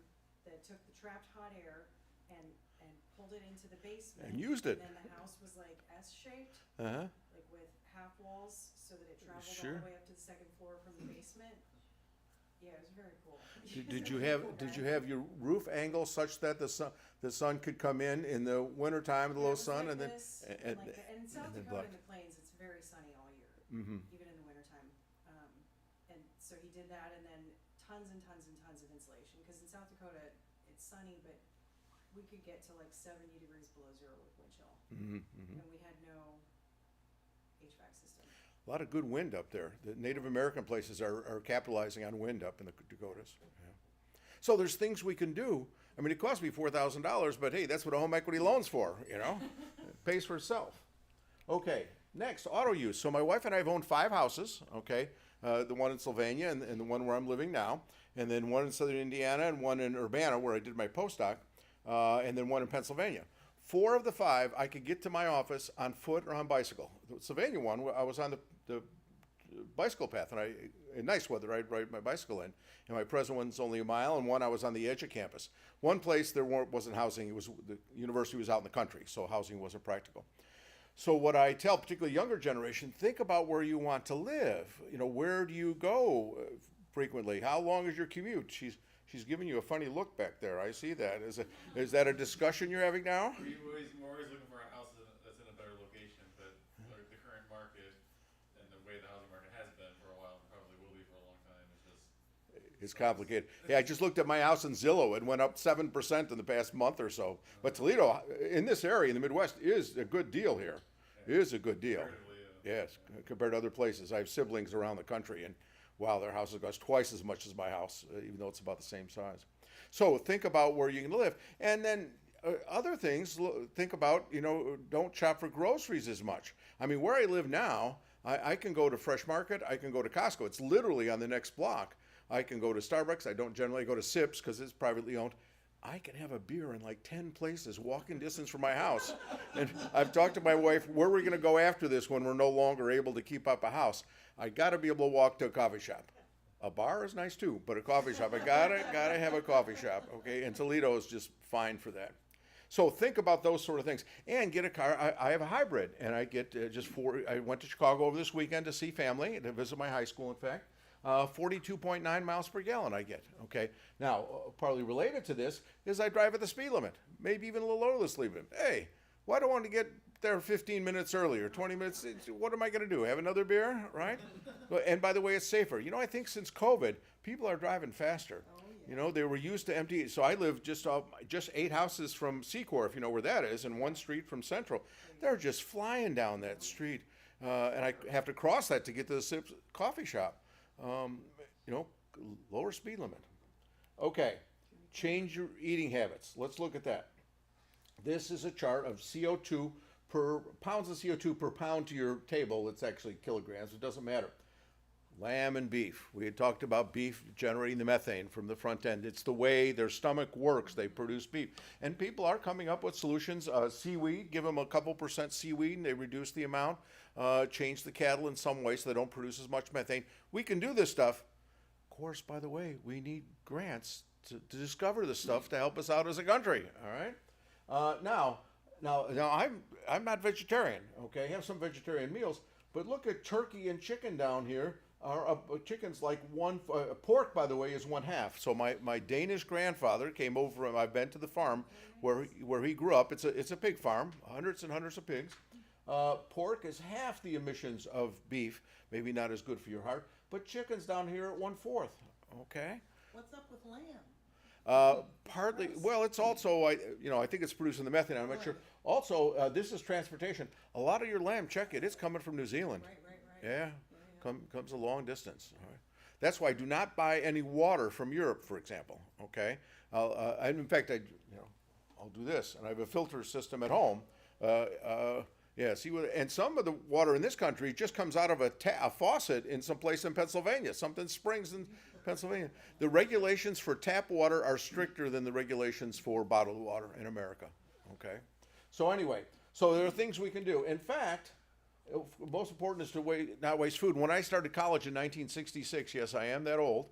that took the trapped hot air and pulled it into the basement. And used it. And then the house was like S-shaped, Uh-huh. like with half walls, so that it traveled all Sure. the way up to the second floor from the basement. Yeah, it was very cool. Did you have your roof angle such that the sun could come in the wintertime, the low sun, and then and in South then Dakota block. in the plains, it's very sunny all year, even in the wintertime. And so he did that, and then tons and tons and tons of insulation, because in South Dakota it's sunny, but we could get to like 70 degrees below zero with wind chill, and we had no HVAC system. a lot of good wind up there. The Native American places are capitalizing on wind up in the Dakotas. Yeah. So there's things we can do. I mean, it cost me $4,000, but hey, that's what a home equity loan's for, It pays for itself. Okay, next, auto use. So my wife and I have owned 5 houses, okay? The one in Sylvania and the one where I'm living now, and then one in southern Indiana and one in Urbana where I did my postdoc, and then one in Pennsylvania. 4 of the 5, I could get to my office on foot or on bicycle. The Sylvania one, I was on the bicycle path, and in nice weather, I'd ride my bicycle in. And my present one's only a mile, and one I was on the edge of campus. One place there wasn't housing. It was the university was out in the country, so housing wasn't practical. So what I tell particularly younger generation, think about where you want to live. You know, where do you go frequently? How long is your commute? She's giving you a funny look back there. I see that. Is that a discussion you're having now? We're always looking for a house that's in a better location, but the current market and the way the housing market has been for a while, and probably will be for a long time, is just... It's complicated. Yeah, I just looked at my house in Zillow. It went up 7% in the past month or so. But Toledo, in this area, in the Midwest, is a good deal here. It is a good deal. Yes, compared to other places. I have siblings around the country, and wow, their houses cost twice as much as my house, even though it's about the same size. So think about where you can live. And then other things, think about, you know, don't shop for groceries as much. I mean, where I live now, I can go to Fresh Market, I can go to Costco. It's literally on the next block. I can go to Starbucks. I don't generally go to Sips because it's privately owned. I can have a beer in like 10 places, walking distance from my house. And I've talked to my wife, where are we going to go after this when we're no longer able to keep up a house? I got to be able to walk to a coffee shop. A bar is nice too, but a coffee shop, I gotta have a coffee shop, okay? And Toledo is just fine for that. So think about those sort of things, and get a car. I have a hybrid, and I get I went to Chicago over this weekend to see family, to visit my high school, in fact. 42.9 miles per gallon I get, okay? Now, partly related to this is I drive at the speed limit, maybe even a little over the speed limit. Hey, why do I want to get there 15 minutes earlier, 20 minutes? What am I going to do, have another beer, right? And by the way, it's safer. You know, I think since COVID, people are driving faster. You know, they were used to empty. So I live just 8 houses from Secor, if you know where that is, and 1 street from Central. They're just flying down that street. And I have to cross that to get to the Sips coffee shop. You know, lower speed limit. Okay, change your eating habits. Let's look at that. This is a chart of CO2 pounds of CO2 per pound to your table. It's actually kilograms. It doesn't matter. Lamb and beef. We had talked about beef generating the methane from the front end. It's the way their stomach works. They produce beef. And people are coming up with solutions. Seaweed, give them a couple % seaweed and they reduce the amount. Change the cattle in some way so they don't produce as much methane. We can do this stuff. Of course, by the way, we need grants to discover this stuff to help us out as a country. All right. Now I'm not vegetarian. Okay, I have some vegetarian meals, but look at turkey and chicken down here. Chicken's like pork, by the way, is 1/2. So my Danish grandfather came over, and I've been to the farm where he grew up. It's a pig farm, hundreds and hundreds of pigs. Pork is half the emissions of beef, maybe not as good for your heart, but chicken's down here at 1/4. Okay. What's up with lamb? Partly, well, it's also, I think it's producing the methane. I'm not sure. Also, this is transportation. A lot of your lamb, check it, it's coming from New Zealand. Right. Yeah, comes a long distance. All right. That's why do not buy any water from Europe, for example. Okay. In fact, I'll do this, and I have a filter system at home. And some of the water in this country just comes out of a faucet in some place in Pennsylvania. Something springs in Pennsylvania. The regulations for tap water are stricter than the regulations for bottled water in America. Okay. So anyway, there are things we can do. In fact, most important is to not waste food. When I started college in 1966, yes, I am that old.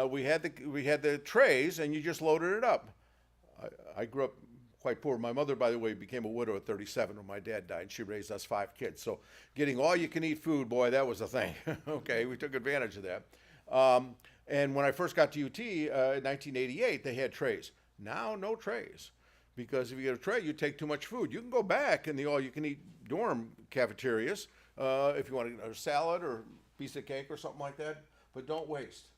We had the trays, and you just loaded it up. I grew up quite poor. My mother, by the way, became a widow at 37 when my dad died, and she raised us 5 kids. So getting all-you-can-eat food, boy, that was a thing. Okay, we took advantage of that. And when I first got to UT in 1988, they had trays. Now, no trays. Because if you get a tray, you take too much food. You can go back in the all-you-can-eat dorm cafeterias if you want a salad or a piece of cake or something like that, but don't waste.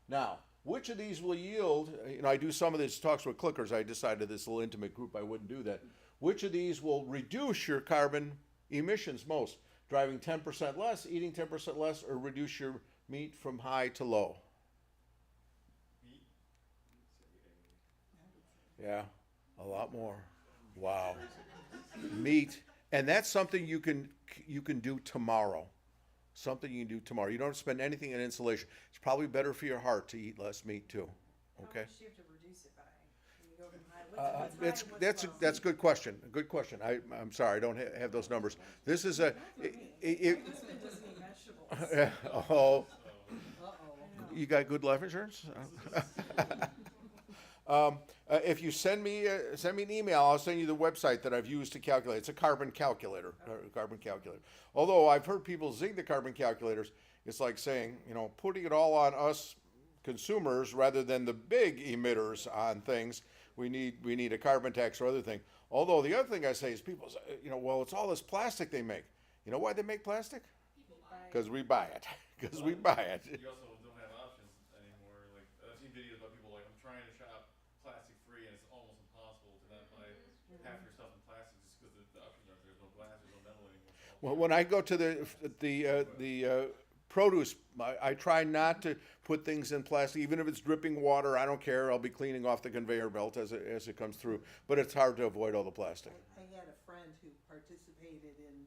Now, which of these will yield, I do some of these talks with clickers. I decided this little intimate group I wouldn't do that. Which of these will reduce your carbon emissions most? Driving 10% less, eating 10% less, or reduce your meat from high to low? Yeah, a lot more. Wow. Meat. And that's something you can do tomorrow. Something you can do tomorrow. You don't have to spend anything on insulation. It's probably better for your heart to eat less meat too. Okay. How much do you have to reduce it by? When you go from high, what's high, That's a good question. I'm sorry, I don't have those numbers. This is this one doesn't even measure vegetables. Oh, Uh-oh. you got good life insurance? If you send me an email, I'll send you the website that I've used to calculate. It's a carbon calculator. Carbon calculator. Although I've heard people zing the carbon calculators, it's like saying, putting it all on us consumers rather than the big emitters on things. We need a carbon tax or other thing. Although the other thing I say is people say, well, it's all this plastic they make. You know why they make plastic? Because we buy it. Because we buy it. You also don't have options anymore. Like, I've seen videos about people like, I'm trying to shop plastic free, and it's almost impossible to not buy half your stuff in plastic just because the options aren't there. There's no glass, there's no metal anymore. Well, when I go to the produce, I try not to put things in plastic, even if it's dripping water. I don't care. I'll be cleaning off the conveyor belt as it comes through. But it's hard to avoid all the plastic. I had a friend who participated in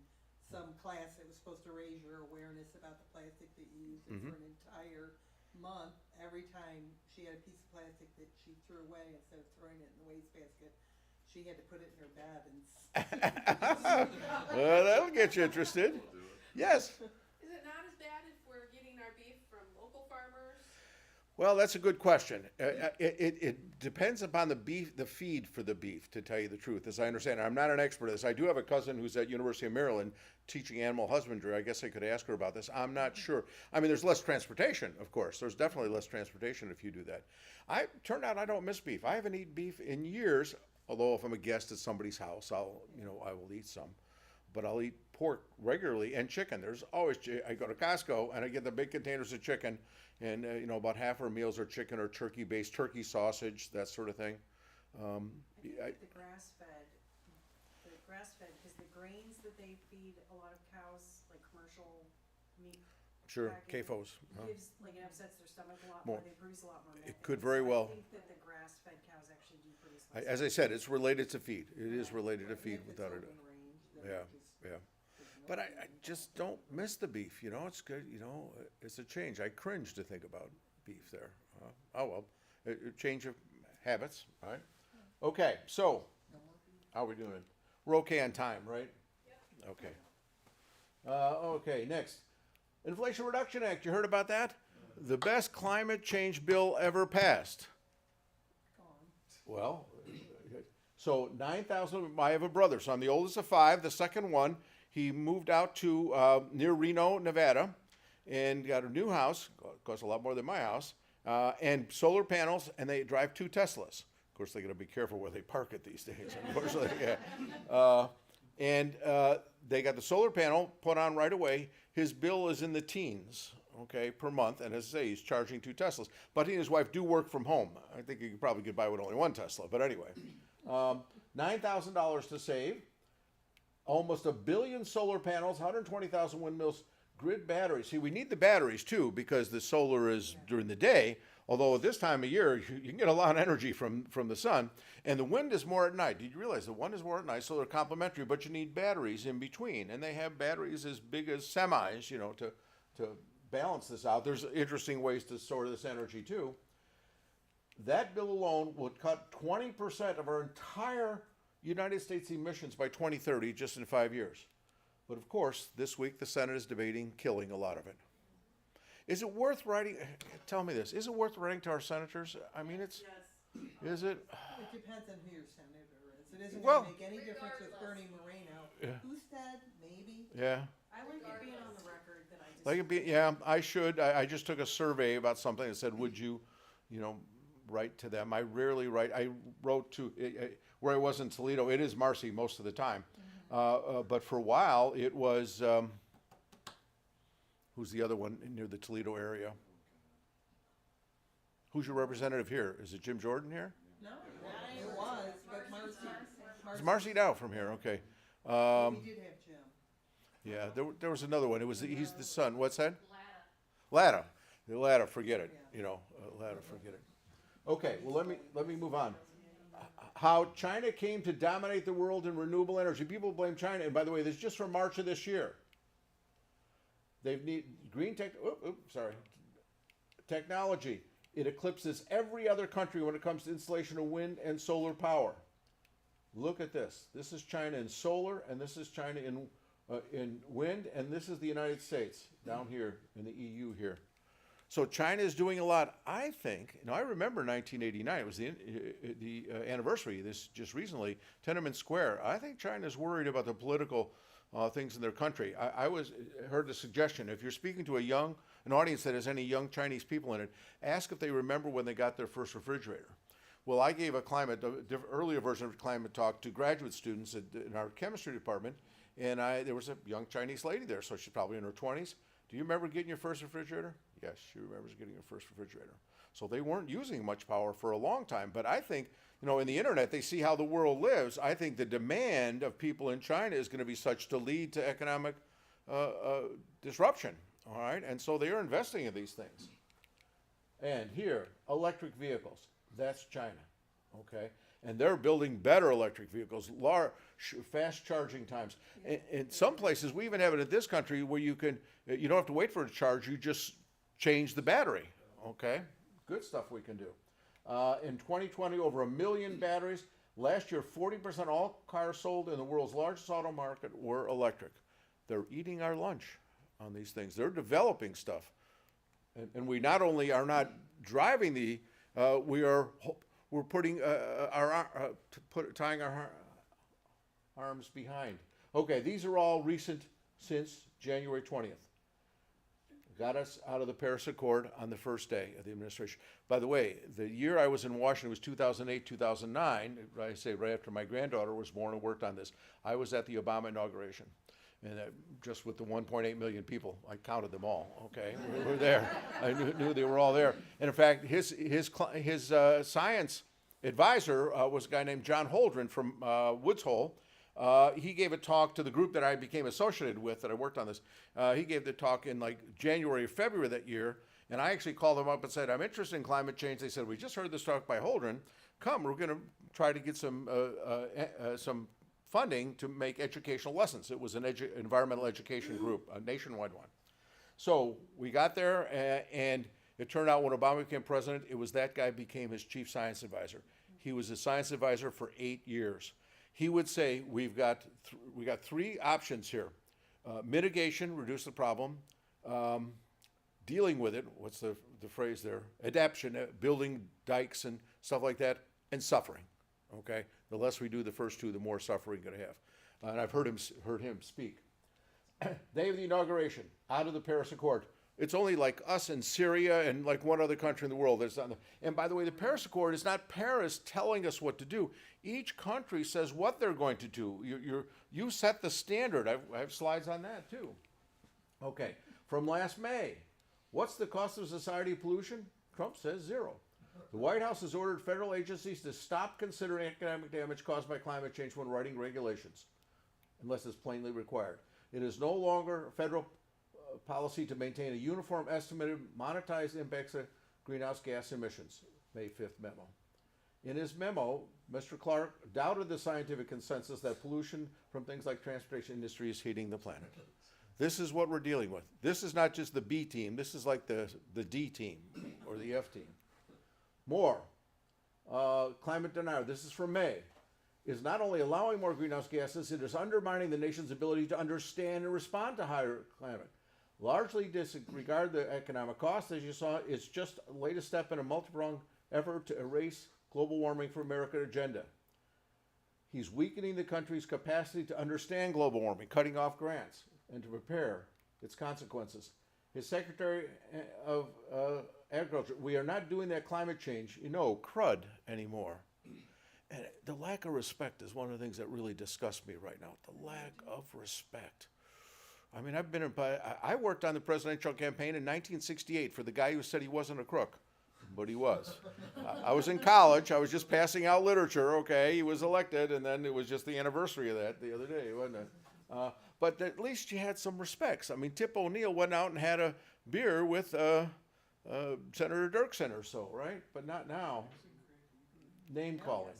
some class that was supposed to raise your awareness about the plastic that you use. And for an entire month, every time she had a piece of plastic that she threw away, instead of throwing it in the wastebasket, she had to put it in her bed and Well, that'll get you interested. Yes. Is it not as bad if we're getting our beef from local farmers? Well, that's a good question. It depends upon the feed for the beef, to tell you the truth, as I understand it. I'm not an expert at this. I do have a cousin who's at University of Maryland teaching animal husbandry. I guess I could ask her about this. I'm not sure. I mean, there's less transportation, of course. There's definitely less transportation if you do that. Turned out I don't miss beef. I haven't eaten beef in years, although if I'm a guest at somebody's house, I will eat some. But I'll eat pork regularly and chicken. There's always, I go to Costco and I get the big containers of chicken, and about half our meals are chicken or turkey-based, turkey sausage, that sort of thing. I think the grass-fed, because the grains that they feed a lot of cows, like commercial meat. Sure, packing, CAFOs. Gives, it upsets their stomach a lot More. more. They produce a lot more milk. It could very well. I think that the grass-fed cows actually do produce less. As I said, it's related to feed. It is related to feed without it. Yeah, yeah. But I just don't miss the beef, It's good, it's a change. I cringe to think about beef there. Oh, well, a change of habits, all right? Okay, so, how are we doing? We're okay on time, right? Yep. Okay. Okay, next. Inflation Reduction Act, you heard about that? The best climate change bill ever passed. Well, so 9,000, I have a brother, so I'm the oldest of 5, the second one. He moved out to near Reno, Nevada, and got a new house, costs a lot more than my house, and solar panels, and they drive 2 Teslas. Of course, they got to be careful where they park it these days, unfortunately. Yeah. And they got the solar panel put on right away. His bill is in the teens, per month, and as I say, he's charging 2 Teslas. But he and his wife do work from home. I think you could probably get by with only 1 Tesla, but anyway. $9,000 to save. Almost 1 billion solar panels, 120,000 windmills, grid batteries. See, we need the batteries too, because the solar is during the day, although at this time of year, you can get a lot of energy from the sun. And the wind is more at night. Did you realize the wind is more at night, so they're complementary, but you need batteries in between. And they have batteries as big as semis, to balance this out. There's interesting ways to store this energy too. That bill alone would cut 20% of our entire United States emissions by 2030, just in 5 years. But of course, this week the Senate is debating killing a lot of it. Is it worth writing, tell me this, is it worth writing to our senators? I mean, Yes. is it? It depends on who your senator is. It isn't Well- going to make any difference with Bernie Moreno. Yeah. Whostead, maybe. Yeah. I like it being on the record that I just. Like it be, yeah, I should. I just took a survey about something that said, would you, write to them? I rarely write. I wrote to, where I was in Toledo, it is Marcy most of the time. But for a while, it was, who's the other one near the Toledo area? Who's your representative here? Is it Jim Jordan here? No, it was, but It's Marcy now from here, okay. We did have Jim. Yeah, there was another one. He's the son. What's that? Latta. Latta, forget it. Latta, forget it. Okay, well let me move on. How China came to dominate the world in renewable energy. People blame China, and by the way, this is just from March of this year. They've need green technology. It eclipses every other country when it comes to installation of wind and solar power. Look at this. This is China in solar, and this is China in in wind, and this is the United States down here in the EU here. So China is doing a lot. I think, I remember 1989, it was the anniversary, this just recently, Tiananmen Square. I think China's worried about the political things in their country. I heard the suggestion, if you're speaking to an audience that has any young Chinese people in it, ask if they remember when they got their first refrigerator. Well, I gave earlier version of a climate talk to graduate students in our chemistry department, and there was a young Chinese lady there, so she's probably in her 20s. Do you remember getting your first refrigerator? Yes, she remembers getting her first refrigerator. So they weren't using much power for a long time. But I think, in the internet, they see how the world lives. I think the demand of people in China is going to be such to lead to economic disruption. All right? And so they are investing in these things. And here, electric vehicles. That's China. Okay? And they're building better electric vehicles, large, fast charging times. In some places, we even have it in this country where you don't have to wait for it to charge, you just change the battery. Okay? Good stuff we can do. In 2020, over 1 million batteries. Last year, 40% of all cars sold in the world's largest auto market were electric. They're eating our lunch on these things. They're developing stuff. And we not only are not driving we're putting tying our arms behind. Okay, these are all recent since January 20th. Got us out of the Paris Accord on the first day of the administration. By the way, the year I was in Washington was 2008, 2009. I say right after my granddaughter was born and worked on this. I was at the Obama inauguration. And just with the 1.8 million people, I counted them all. Okay, we were there. I knew they were all there. And in fact, his science advisor was a guy named John Holdren from Woods Hole. He gave a talk to the group that I became associated with, that I worked on this. He gave the talk in like January or February that year, and I actually called them up and said, I'm interested in climate change. They said, we just heard this talk by Holdren. Come, we're going to try to get some funding to make educational lessons. It was an environmental education group, a nationwide one. So we got there, and it turned out when Obama became president, it was that guy became his chief science advisor. He was a science advisor for 8 years. He would say, we got 3 options here. Mitigation, reduce the problem. Dealing with it, what's the phrase there? Adaptation, building dikes and stuff like that, and suffering. Okay, the less we do the first 2, the more suffering we're going to have. And I've heard him speak. Day of the inauguration, out of the Paris Accord. It's only like us and Syria and like one other country in the world. And by the way, the Paris Accord is not Paris telling us what to do. Each country says what they're going to do. You set the standard. I have slides on that too. Okay, from last May, what's the cost of society of pollution? Trump says 0. The White House has ordered federal agencies to stop considering economic damage caused by climate change when writing regulations, unless it's plainly required. It is no longer federal policy to maintain a uniform estimated monetized impacts of greenhouse gas emissions. May 5th memo. In his memo, Mr. Clark doubted the scientific consensus that pollution from things like transportation industry is heating the planet. This is what we're dealing with. This is not just the B team. This is like the D team or the F team. More. Climate denier. This is from May. Is not only allowing more greenhouse gases, it is undermining the nation's ability to understand and respond to higher climate. Largely disregard the economic cost, as you saw. It's just the latest step in a multi-pronged effort to erase global warming from American agenda. He's weakening the country's capacity to understand global warming, cutting off grants, and to prepare its consequences. His Secretary of Agriculture, we are not doing that climate change, crud anymore. And the lack of respect is one of the things that really disgusts me right now. The lack of respect. I mean, I worked on the presidential campaign in 1968 for the guy who said he wasn't a crook, but he was. I was in college. I was just passing out literature. Okay, he was elected, and then it was just the anniversary of that the other day, wasn't it? But at least you had some respects. I mean, Tip O'Neill went out and had a beer with Senator Dirksen or so, right? But not now. Name calling.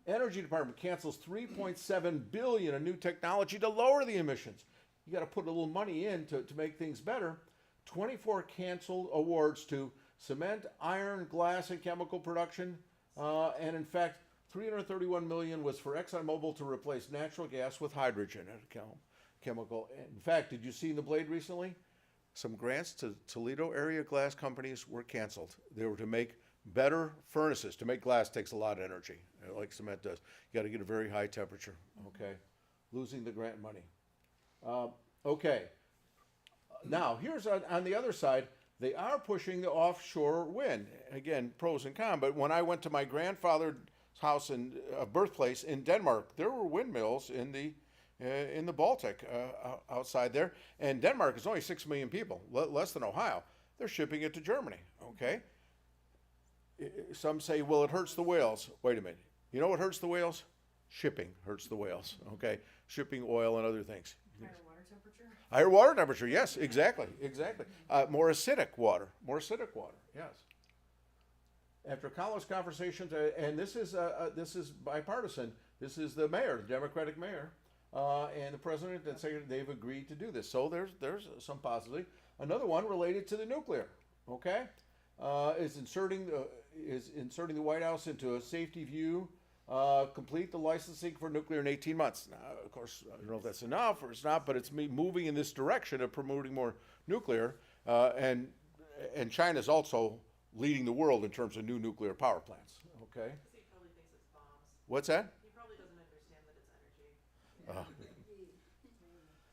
Energy Department cancels $3.7 billion in new technology to lower the emissions. You got to put a little money in to make things better. 24 canceled awards to cement, iron, glass, and chemical production. And in fact, $331 million was for ExxonMobil to replace natural gas with hydrogen at a chemical. In fact, did you see in the Blade recently? Some grants to Toledo area glass companies were canceled. They were to make better furnaces. To make glass takes a lot of energy, like cement does. You got to get a very high temperature, okay? Losing the grant money. Okay. Now, here's on the other side, they are pushing the offshore wind. Again, pros and cons, but when I went to my grandfather's house and birthplace in Denmark, there were windmills in the Baltic outside there. And Denmark is only 6 million people, less than Ohio. They're shipping it to Germany, okay? Some say, well, it hurts the whales. Wait a minute. You know what hurts the whales? Shipping hurts the whales, okay? Shipping oil and other things. Higher water temperature? Higher water temperature, yes, exactly. More acidic water, yes. After countless conversations, and this is bipartisan, this is the mayor, the Democratic mayor, and the president and secretary, they've agreed to do this. So there's some positivity. Another one related to the nuclear, okay? Is inserting the White House into a safety view, complete the licensing for nuclear in 18 months. Now, of course, I don't know if that's enough or it's not, but it's moving in this direction of promoting more nuclear, and China's also leading the world in terms of new nuclear power plants, okay? He probably thinks it's bombs. What's that? He probably doesn't understand that it's energy.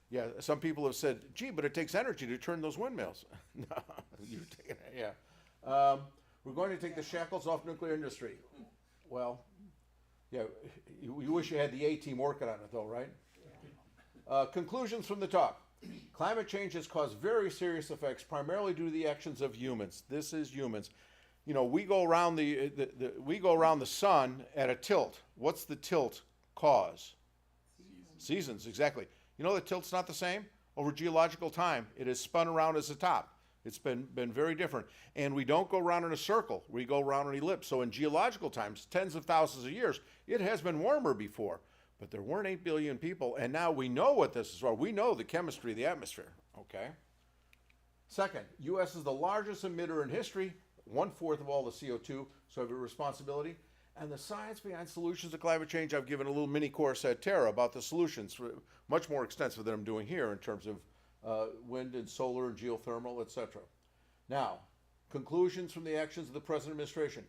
Yeah, some people have said, gee, but it takes energy to turn those windmills. No, you're taking it, yeah. We're going to take the shackles off nuclear industry. Well, yeah, you wish you had the A-team working on it though, right? Conclusions from the talk. Climate change has caused very serious effects, primarily due to the actions of humans. This is humans. You know, we go around the sun at a tilt. What's the tilt cause? Seasons, exactly. You know the tilt's not the same? Over geological time, it has spun around as a top. It's been very different. And we don't go around in a circle. We go around an ellipse. So in geological times, tens of thousands of years, it has been warmer before. But there weren't 8 billion people. And now we know what this is for. We know the chemistry of the atmosphere. Okay? Second, U.S. is the largest emitter in history, 1/4 of all the CO2, so we have a responsibility. And the science behind solutions to climate change, I've given a little mini course at Terra about the solutions, much more extensive than I'm doing here in terms of wind and solar and geothermal, etc. Now, conclusions from the actions of the present administration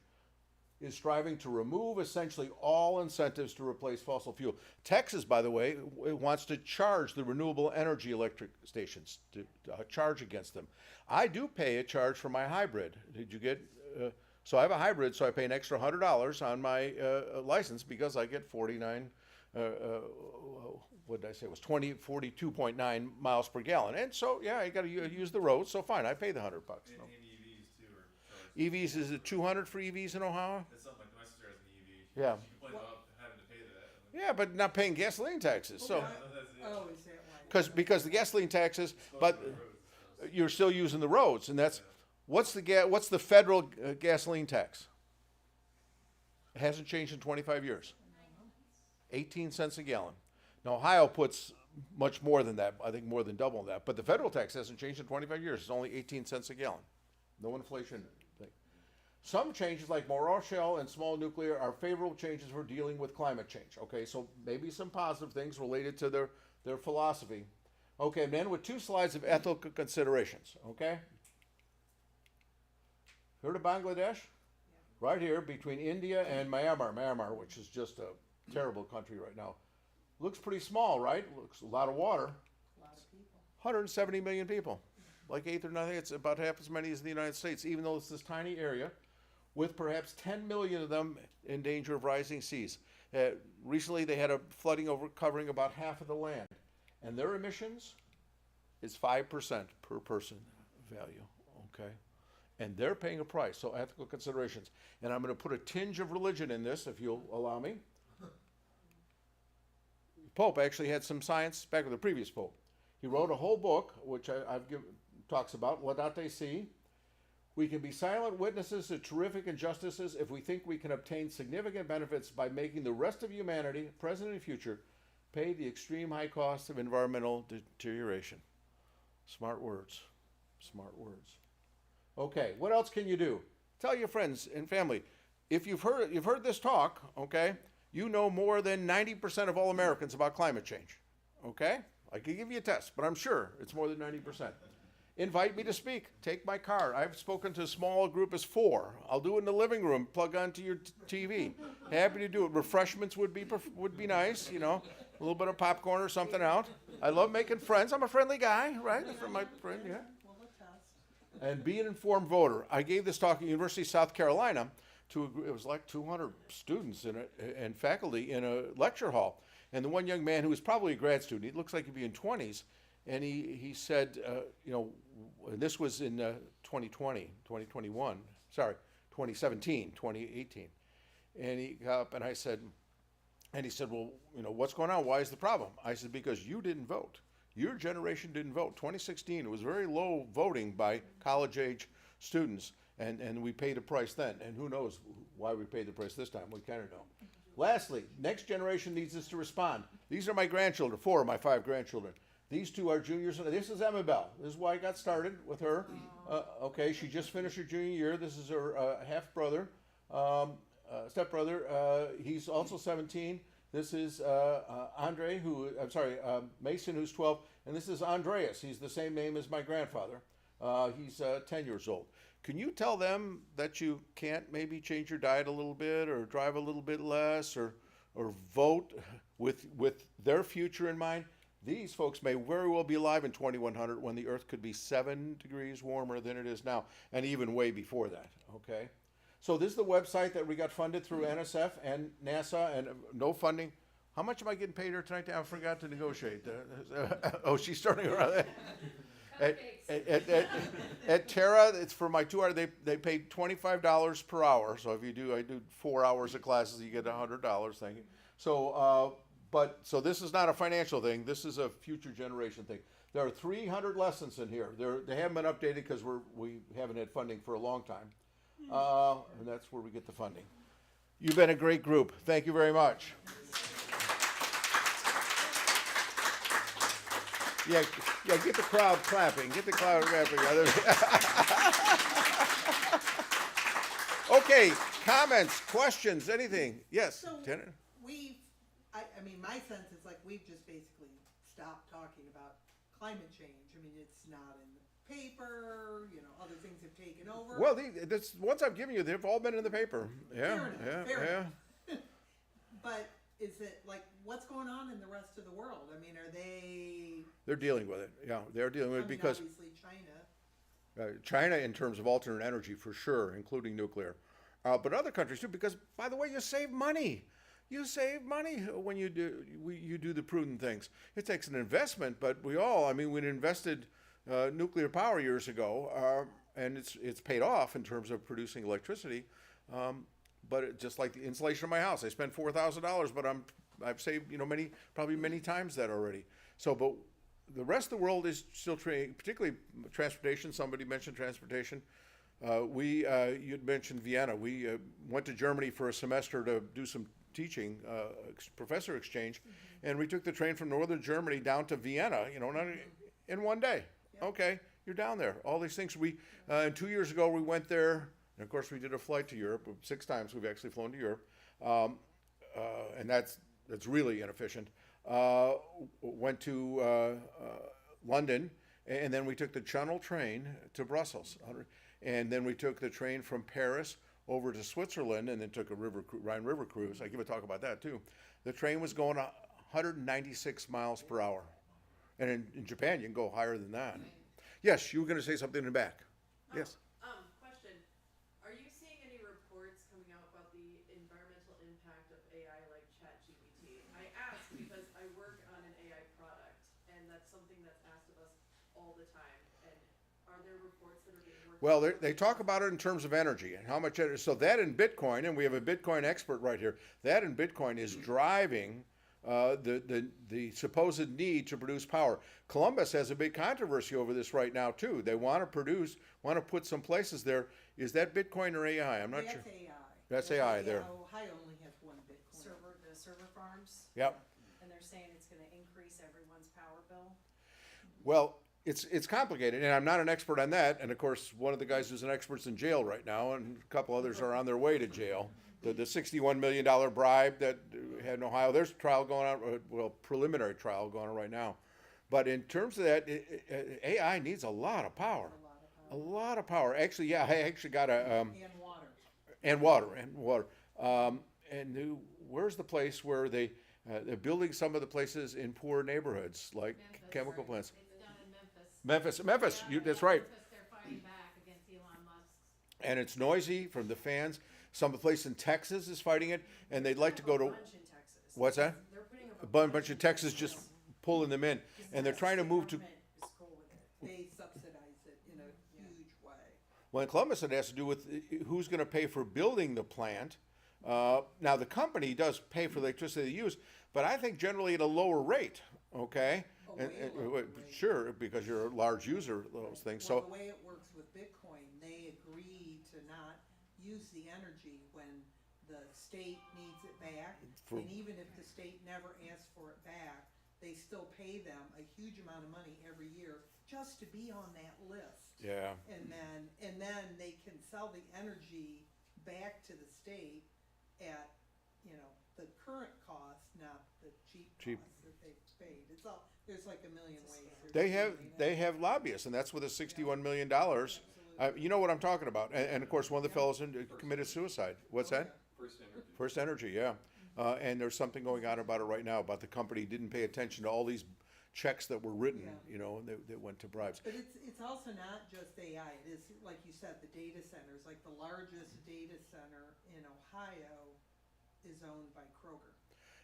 is striving to remove essentially all incentives to replace fossil fuel. Texas, by the way, wants to charge the renewable energy electric stations, to charge against them. I do pay a charge for my hybrid. Did you get... So I have a hybrid, so I pay an extra $100 on my license because I get 49, what did I say, it was 42.9 miles per gallon. And so, yeah, I got to use the road, so fine, I pay the $100. And No. EVs too are charged. EVs, is it 200 for EVs in Ohio? It's something like my sister has an EV. Yeah. She complained about having to pay that. Yeah, but not paying gasoline taxes, so, Oh, is that why? because the gasoline taxes, but you're still using the roads, and that's, what's the federal gasoline tax? It hasn't changed in 25 years. 18 cents a gallon. Now, Ohio puts much more than that, I think more than double that, but the federal tax hasn't changed in 25 years. It's only 18 cents a gallon. No inflation thing. Some changes like more shell and small nuclear are favorable changes for dealing with climate change. Okay, so maybe some positive things related to their philosophy. Okay, and then with 2 slides of ethical considerations, okay? Heard of Bangladesh? Right here between India and Myanmar, which is just a terrible country right now. Looks pretty small, right? Looks a lot of water. A lot of people. 170 million people. Like eighth or nothing, it's about half as many as the United States, even though it's this tiny area, with perhaps 10 million of them in danger of rising seas. Recently, they had a flooding covering about half of the land, and their emissions is 5% per person value, okay? And they're paying a price, so ethical considerations. And I'm going to put a tinge of religion in this, if you'll allow me. Pope actually had some science back with the previous Pope. He wrote a whole book, which I've given, talks about, Laudate Si. We can be silent witnesses to terrific injustices if we think we can obtain significant benefits by making the rest of humanity, present and future, pay the extreme high cost of environmental deterioration. Smart words. Smart words. Okay, what else can you do? Tell your friends and family. If you've heard this talk, okay, you know more than 90% of all Americans about climate change, okay? I could give you a test, but I'm sure it's more than 90%. Invite me to speak. Take my car. I've spoken to a small group as 4. I'll do it in the living room. Plug onto your TV. Happy to do it. Refreshments would be nice, you know, a little bit of popcorn or something out. I love making friends. I'm a friendly guy, right? For my friend, yeah. Well, the test. And be an informed voter. I gave this talk at University of South Carolina to it was like 200 students and faculty in a lecture hall. And the one young man who was probably a grad student, he looks like he'd be in 20s, and he said, you know, this was in 2020, 2021, sorry, 2017, 2018. And he got up and I said, and he said, well, you know, what's going on? Why is the problem? I said, because you didn't vote. Your generation didn't vote. 2016, it was very low voting by college-age students, and we paid a price then. And who knows why we paid the price this time? We kind of know. Lastly, next generation needs us to respond. These are my grandchildren, 4 of my 5 grandchildren. These 2 are juniors. This is Emma Bell. This is why I got started with her. Okay, she just finished her junior year. This is her half-brother, stepbrother. He's also 17. This is Andre, Mason, who's 12. And this is Andreas. He's the same name as my grandfather. He's 10 years old. Can you tell them that you can't maybe change your diet a little bit or drive a little bit less or vote with their future in mind? These folks may very well be alive in 2100 when the Earth could be 7 degrees warmer than it is now, and even way before that, okay? So this is the website that we got funded through NSF and NASA, and no funding. How much am I getting paid here tonight? I forgot to negotiate. Oh, she's starting around that. At Terra, it's for my 2 hours. They pay $25 per hour. So if I do 4 hours of classes, you get $100. Thank you. So, so this is not a financial thing. This is a future generation thing. There are 300 lessons in here. They haven't been updated because we haven't had funding for a long time, and that's where we get the funding. You've been a great group. Thank you very much. Yeah, get the crowd clapping. Get the crowd clapping. Okay, comments, questions, anything? Yes, So Tanner? I mean, my sense is like we've just basically stopped talking about climate change. I mean, it's not in the paper, you know, other things have taken over. Well, the ones I've given you, they've all been in the paper. Yeah, Fair yeah. enough. But is it like, what's going on in the rest of the world? I mean, are they? They're dealing with it. Yeah, they're dealing with it because Obviously China. China, in terms of alternate energy, for sure, including nuclear, but other countries too. Because, by the way, you save money. You save money when you do the prudent things. It takes an investment, but we invested nuclear power years ago, and it's paid off in terms of producing electricity. But just like the insulation of my house, I spent $4,000, but I've saved probably many times that already. So, but the rest of the world is still particularly transportation. Somebody mentioned transportation. You'd mentioned Vienna. We went to Germany for a semester to do some teaching, professor exchange, and we took the train from northern Germany down to Vienna, in one day. Okay, you're down there. All these things. And 2 years ago we went there, and of course we did a flight to Europe. 6 times we've actually flown to Europe, and that's really inefficient. Went to London, and then we took the Channel train to Brussels, and then we took the train from Paris over to Switzerland, and then took a Rhine River cruise. I give a talk about that too. The train was going 196 miles per hour, and in Japan you can go higher than that. Yes, you were going to say something in the back. Yes. Question. Are you seeing any reports coming out about the environmental impact of AI like ChatGPT? I ask because I work on an AI product, and that's something that's asked of us all the time. And are there reports that are being worked on? Well, they talk about it in terms of energy and how much energy. So that in Bitcoin, and we have a Bitcoin expert right here, that in Bitcoin is driving the supposed need to produce power. Columbus has a big controversy over this right now too. They want to put some places there. Is that Bitcoin or AI? I'm not sure. That's AI. That's AI there. Ohio only has 1 Bitcoin. The server farms, Yep. and they're saying it's gonna increase everyone's power bill. Well, it's complicated, and I'm not an expert on that. And of course, one of the guys who's an expert's in jail right now, and a couple others are on their way to jail. The $61 million bribe that had in Ohio, there's a trial going on, preliminary trial going on right now. But in terms of that, AI needs a lot of power. A lot of power. Actually, yeah, I actually got a, And water. and water. Where's the place where they're building some of the places in poor neighborhoods, like Memphis. chemical plants? It's done in Memphis. Memphis, Yeah, that's yeah, right. Memphis, they're fighting back against Elon Musk's. And it's noisy from the fans. Some place in Texas is fighting it, and they'd like to go to, Bunch in Texas. what's that? They're putting up A bunch of Texas just pulling them in, and they're trying to move to, Government is cool with it. They subsidize it in a huge way. well, in Columbus, it has to do with who's gonna pay for building the plant. Now, the company does pay for the electricity they use, but I think generally at a lower rate, okay? Sure, because you're a large user of those things, Well, so, the way it works with Bitcoin, they agree to not use the energy when the state needs it back. For- And even if the state never asks for it back, they still pay them a huge amount of money every year just to be on that list. yeah. And then they can sell the energy back to the state at, the current cost, not the cheap cost that they paid. It's all, there's like a million ways. They have lobbyists, and that's with the $61 million. You know what I'm talking about. And of course, one of the fellows committed suicide. What's that? First energy. First Energy, yeah. And there's something going on about it right now, about the company didn't pay attention to all these checks that were written, and they went to bribes. But it's also not just AI. It is, like you said, the data centers. Like the largest data center in Ohio is owned by Kroger.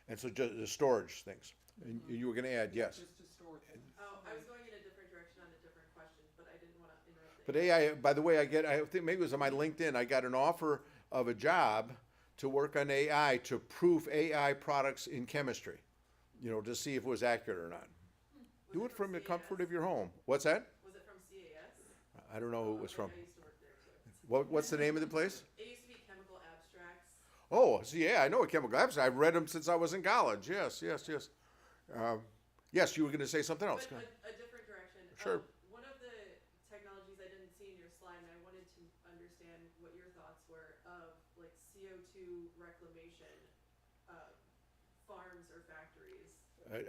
And so just the storage things. And you were gonna add, yes. Just to store things. Oh, I was going in a different direction on a different question, but I didn't wanna interrupt it. But AI, by the way, I think maybe it was on my LinkedIn, I got an offer of a job to work on AI, to proof AI products in chemistry, to see if it was accurate or not. Do it from the comfort of your home. What's that? Was it from CAS? I don't know who it was from. I used to work there too. What's the name of the place? It used to be Chemical Abstracts. Oh, see, yeah, I know a chemical abstract. I've read them since I was in college. Yes. Yes, you were gonna say something else. But a different direction. Sure. One of the technologies I didn't see in your slide, and I wanted to understand what your thoughts were of like CO2 reclamation, farms or factories.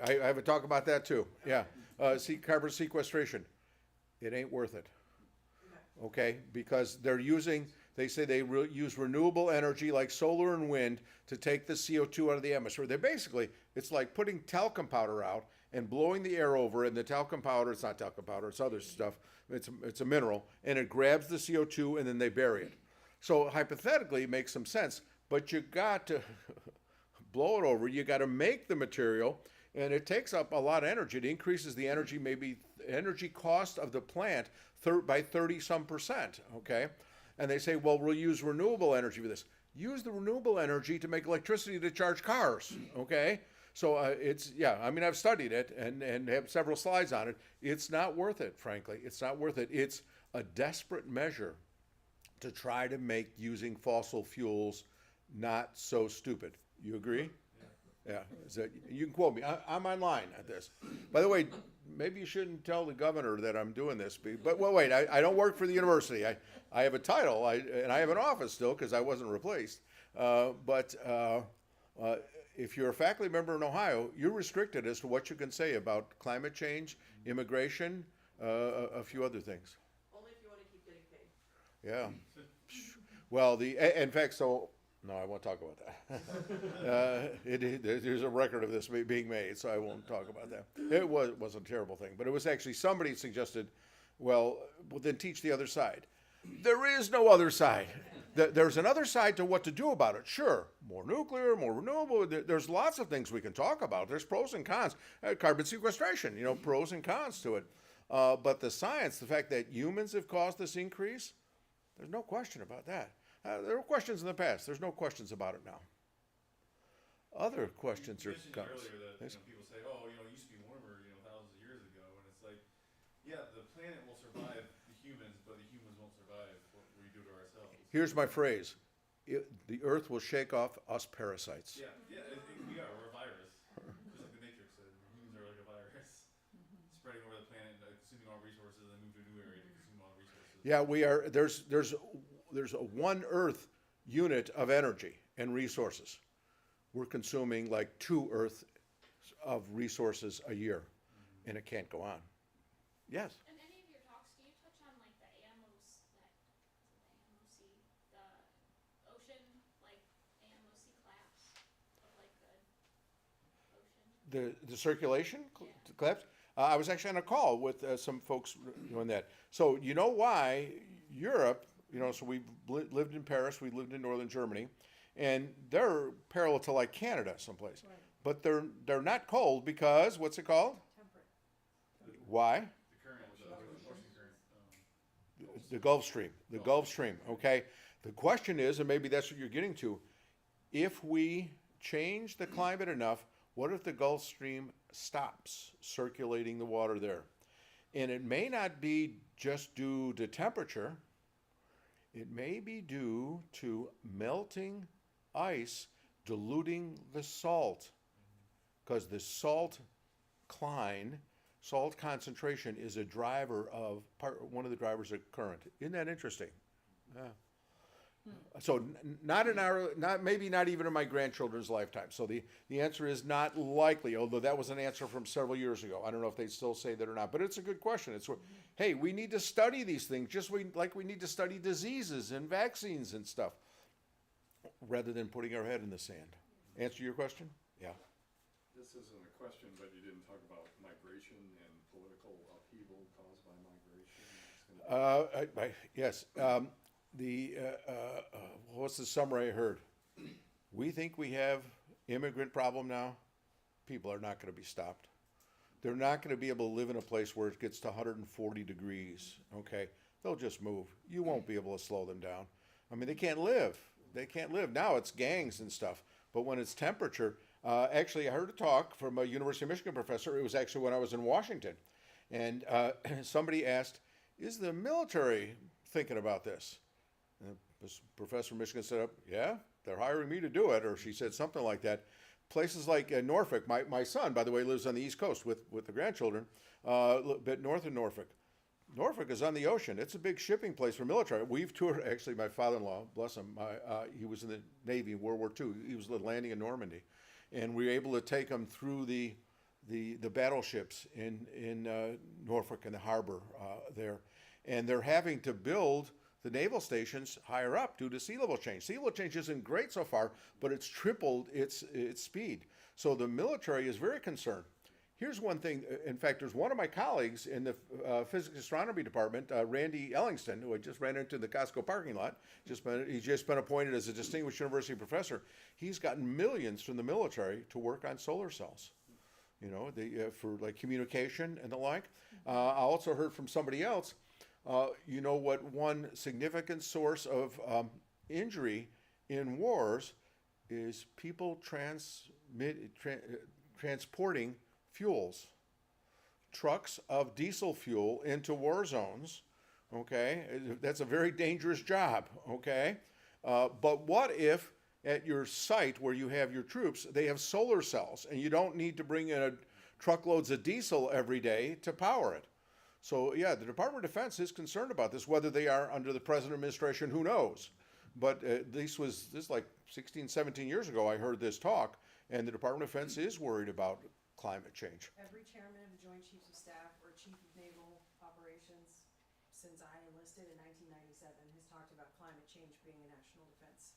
I have a talk about that too. Yeah. Carbon sequestration. It ain't worth it. Okay, because they say they use renewable energy like solar and wind to take the CO2 out of the atmosphere. It's like putting talcum powder out and blowing the air over, and the talcum powder, it's not talcum powder, it's other stuff, it's a mineral, and it grabs the CO2 and then they bury it. So hypothetically, it makes some sense, but you got to blow it over, you got to make the material, and it takes up a lot of energy. It increases the energy cost of the plant by 30-some%, okay? And they say, well, we'll use renewable energy for this. Use the renewable energy to make electricity to charge cars, okay? So I've studied it and have several slides on it. It's not worth it, frankly. It's not worth it. It's a desperate measure to try to make using fossil fuels not so stupid. You agree? Yeah. So you can quote me. I'm online at this. By the way, maybe you shouldn't tell the governor that I'm doing this. But wait, I don't work for the university. I have a title, and I have an office still because I wasn't replaced. But if you're a faculty member in Ohio, you're restricted as to what you can say about climate change, immigration, a few other things. Only if you want to keep getting paid. Yeah. Well, in fact, no, I won't talk about that. There's a record of this being made, so I won't talk about that. It was a terrible thing, but it was actually somebody suggested, well, then teach the other side. There is no other side. There's another side to what to do about it. Sure, more nuclear, more renewable. There's lots of things we can talk about. There's pros and cons. Carbon sequestration, pros and cons to it. But the science, the fact that humans have caused this increase, there's no question about that. There were questions in the past. There's no questions about it now. Other questions You are mentioned comes. earlier that people say, oh, it used to be warmer, thousands of years ago, and it's like, yeah, the planet will survive the humans, but the humans won't survive what we do to ourselves. Here's my phrase. The earth will shake off us parasites. Yeah, we're a virus. Just like the Matrix said, humans are like a virus. Spreading over the planet, consuming all resources, and then move to a new area to consume all resources. Yeah, we are. There's a one Earth unit of energy and resources. We're consuming like 2 Earth of resources a year. and it can't go on. Yes. In any of your talks, do you touch on like the AMOC, the ocean, like AMOC class of like the ocean? The circulation Yeah. collapse? I was actually on a call with some folks doing that. So you know why Europe, so we've lived in Paris, we lived in northern Germany, and they're parallel to like Canada someplace. Right. But they're not cold because, what's it called? Temperate. Why? The current, the ocean current, The Gulf Stream. The Gulf Stream, okay? The question is, and maybe that's what you're getting to, if we change the climate enough, what if the Gulf Stream stops circulating the water there? And it may not be just due to temperature. It may be due to melting ice diluting the salt, because the salt concentration is a driver of one of the drivers of current. Isn't that interesting? Yeah. So maybe not even in my grandchildren's lifetime. So the answer is not likely, although that was an answer from several years ago. I don't know if they still say that or not, but it's a good question. Hey, we need to study these things like we need to study diseases and vaccines and stuff, rather than putting our head in the sand. Answer your question? Yeah. This isn't a question, but you didn't talk about migration and political upheaval caused by migration. Yes. What's the summary I heard? We think we have immigrant problem now. People are not going to be stopped. They're not going to be able to live in a place where it gets to 140 degrees. Okay, they'll just move. You won't be able to slow them down. I mean, they can't live. They can't live. Now it's gangs and stuff. But when it's temperature, actually, I heard a talk from a University of Michigan professor. It was actually when I was in Washington, and somebody asked, "Is the military thinking about this?" And this professor from Michigan said, "Yeah, they're hiring me to do it," or she said something like that. Places like Norfolk, my son, by the way, lives on the East Coast with the grandchildren, a little bit north of Norfolk. Norfolk is on the ocean. It's a big shipping place for military. We've toured, actually, my father-in-law, bless him, he was in the Navy in World War II. He was landing in Normandy. And we were able to take him through the battleships in Norfolk and the harbor there. And they're having to build the naval stations higher up due to sea level change. Sea level change isn't great so far, but it's tripled its speed. So the military is very concerned. Here's one thing. In fact, there's one of my colleagues in the physics astronomy department, Randy Ellingston, who I just ran into in the Costco parking lot. He's just been appointed as a distinguished university professor. He's gotten millions from the military to work on solar cells, for like communication and the like. I also heard from somebody else. What one significant source of injury in wars is people transporting fuels, trucks of diesel fuel into war zones. Okay, that's a very dangerous job. Okay, but what if at your site where you have your troops, they have solar cells, and you don't need to bring in truckloads of diesel every day to power it? So yeah, the Department of Defense is concerned about this. Whether they are under the present administration, who knows? But this is like 16, 17 years ago I heard this talk, and the Department of Defense is worried about climate change. Every chairman of the Joint Chiefs of Staff or Chief of Naval Operations since I enlisted in 1997 has talked about climate change being a national defense.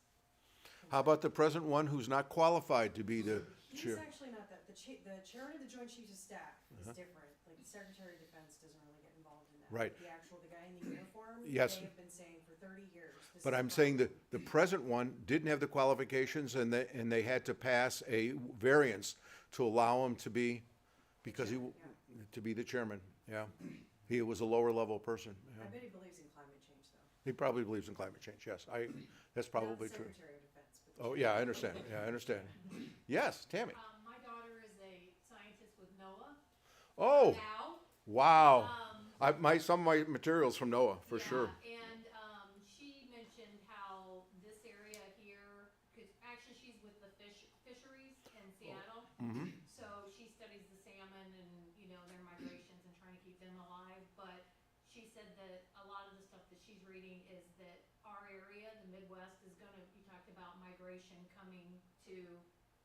How about the present one who's not qualified to be the He's chair? actually not that. The chairman of the Joint Chiefs of Staff is different. Like the Secretary of Defense doesn't really get involved in that. Right. The guy in the uniform, Yes. they have been saying for 30 years. But I'm saying that the present one didn't have the qualifications, and they had to pass a variance to allow him to be, because to be the chairman. Yeah, he was a lower level person. Yeah. I bet he believes in climate change, though. He probably believes in climate change. Yes, that's probably Not the true. Secretary of Defense, but the Oh yeah, I understand. Yeah, I understand. Yes, Tammy. My daughter is a scientist with NOAA Oh, now. wow. Some of my materials from NOAA for sure. And she mentioned how this area here, because actually she's with the fisheries in Seattle. Mm-hmm. So she studies the salmon and their migrations and trying to keep them alive. But she said that a lot of the stuff that she's reading is that our area, the Midwest, is going to. You talked about migration coming to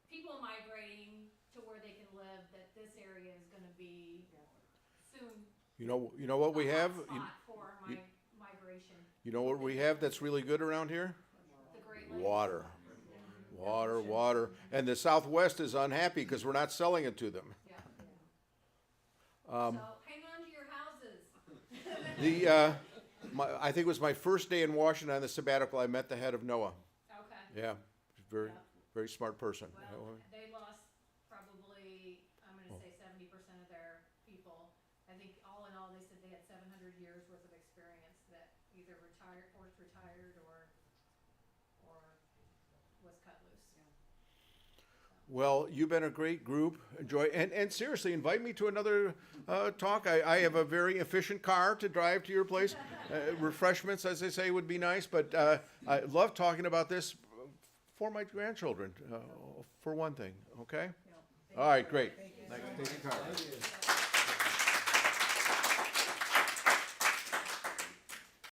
people migrating to where they can live. That this area is going to be monsoon You know what we have? spot for migration, You know what we have that's really good around here? the Great Lakes. Water. Water. And the Southwest is unhappy because we're not selling it to them. Yeah. Um, So hang on to your houses. I think it was my first day in Washington on the sabbatical, I met the head of NOAA. Okay. Yeah, very smart person. Well, they lost probably, I'm gonna say 70% of their people. I think all in all, they said they had 700 years worth of experience that either forced retired or was cut loose. Well, you've been a great group. Enjoy, and seriously, invite me to another talk. I have a very efficient car to drive to your place. Refreshments, as they say, would be nice, but I love talking about this for my grandchildren, for one thing, okay? All right, great. Thank you. Thank you, Carl.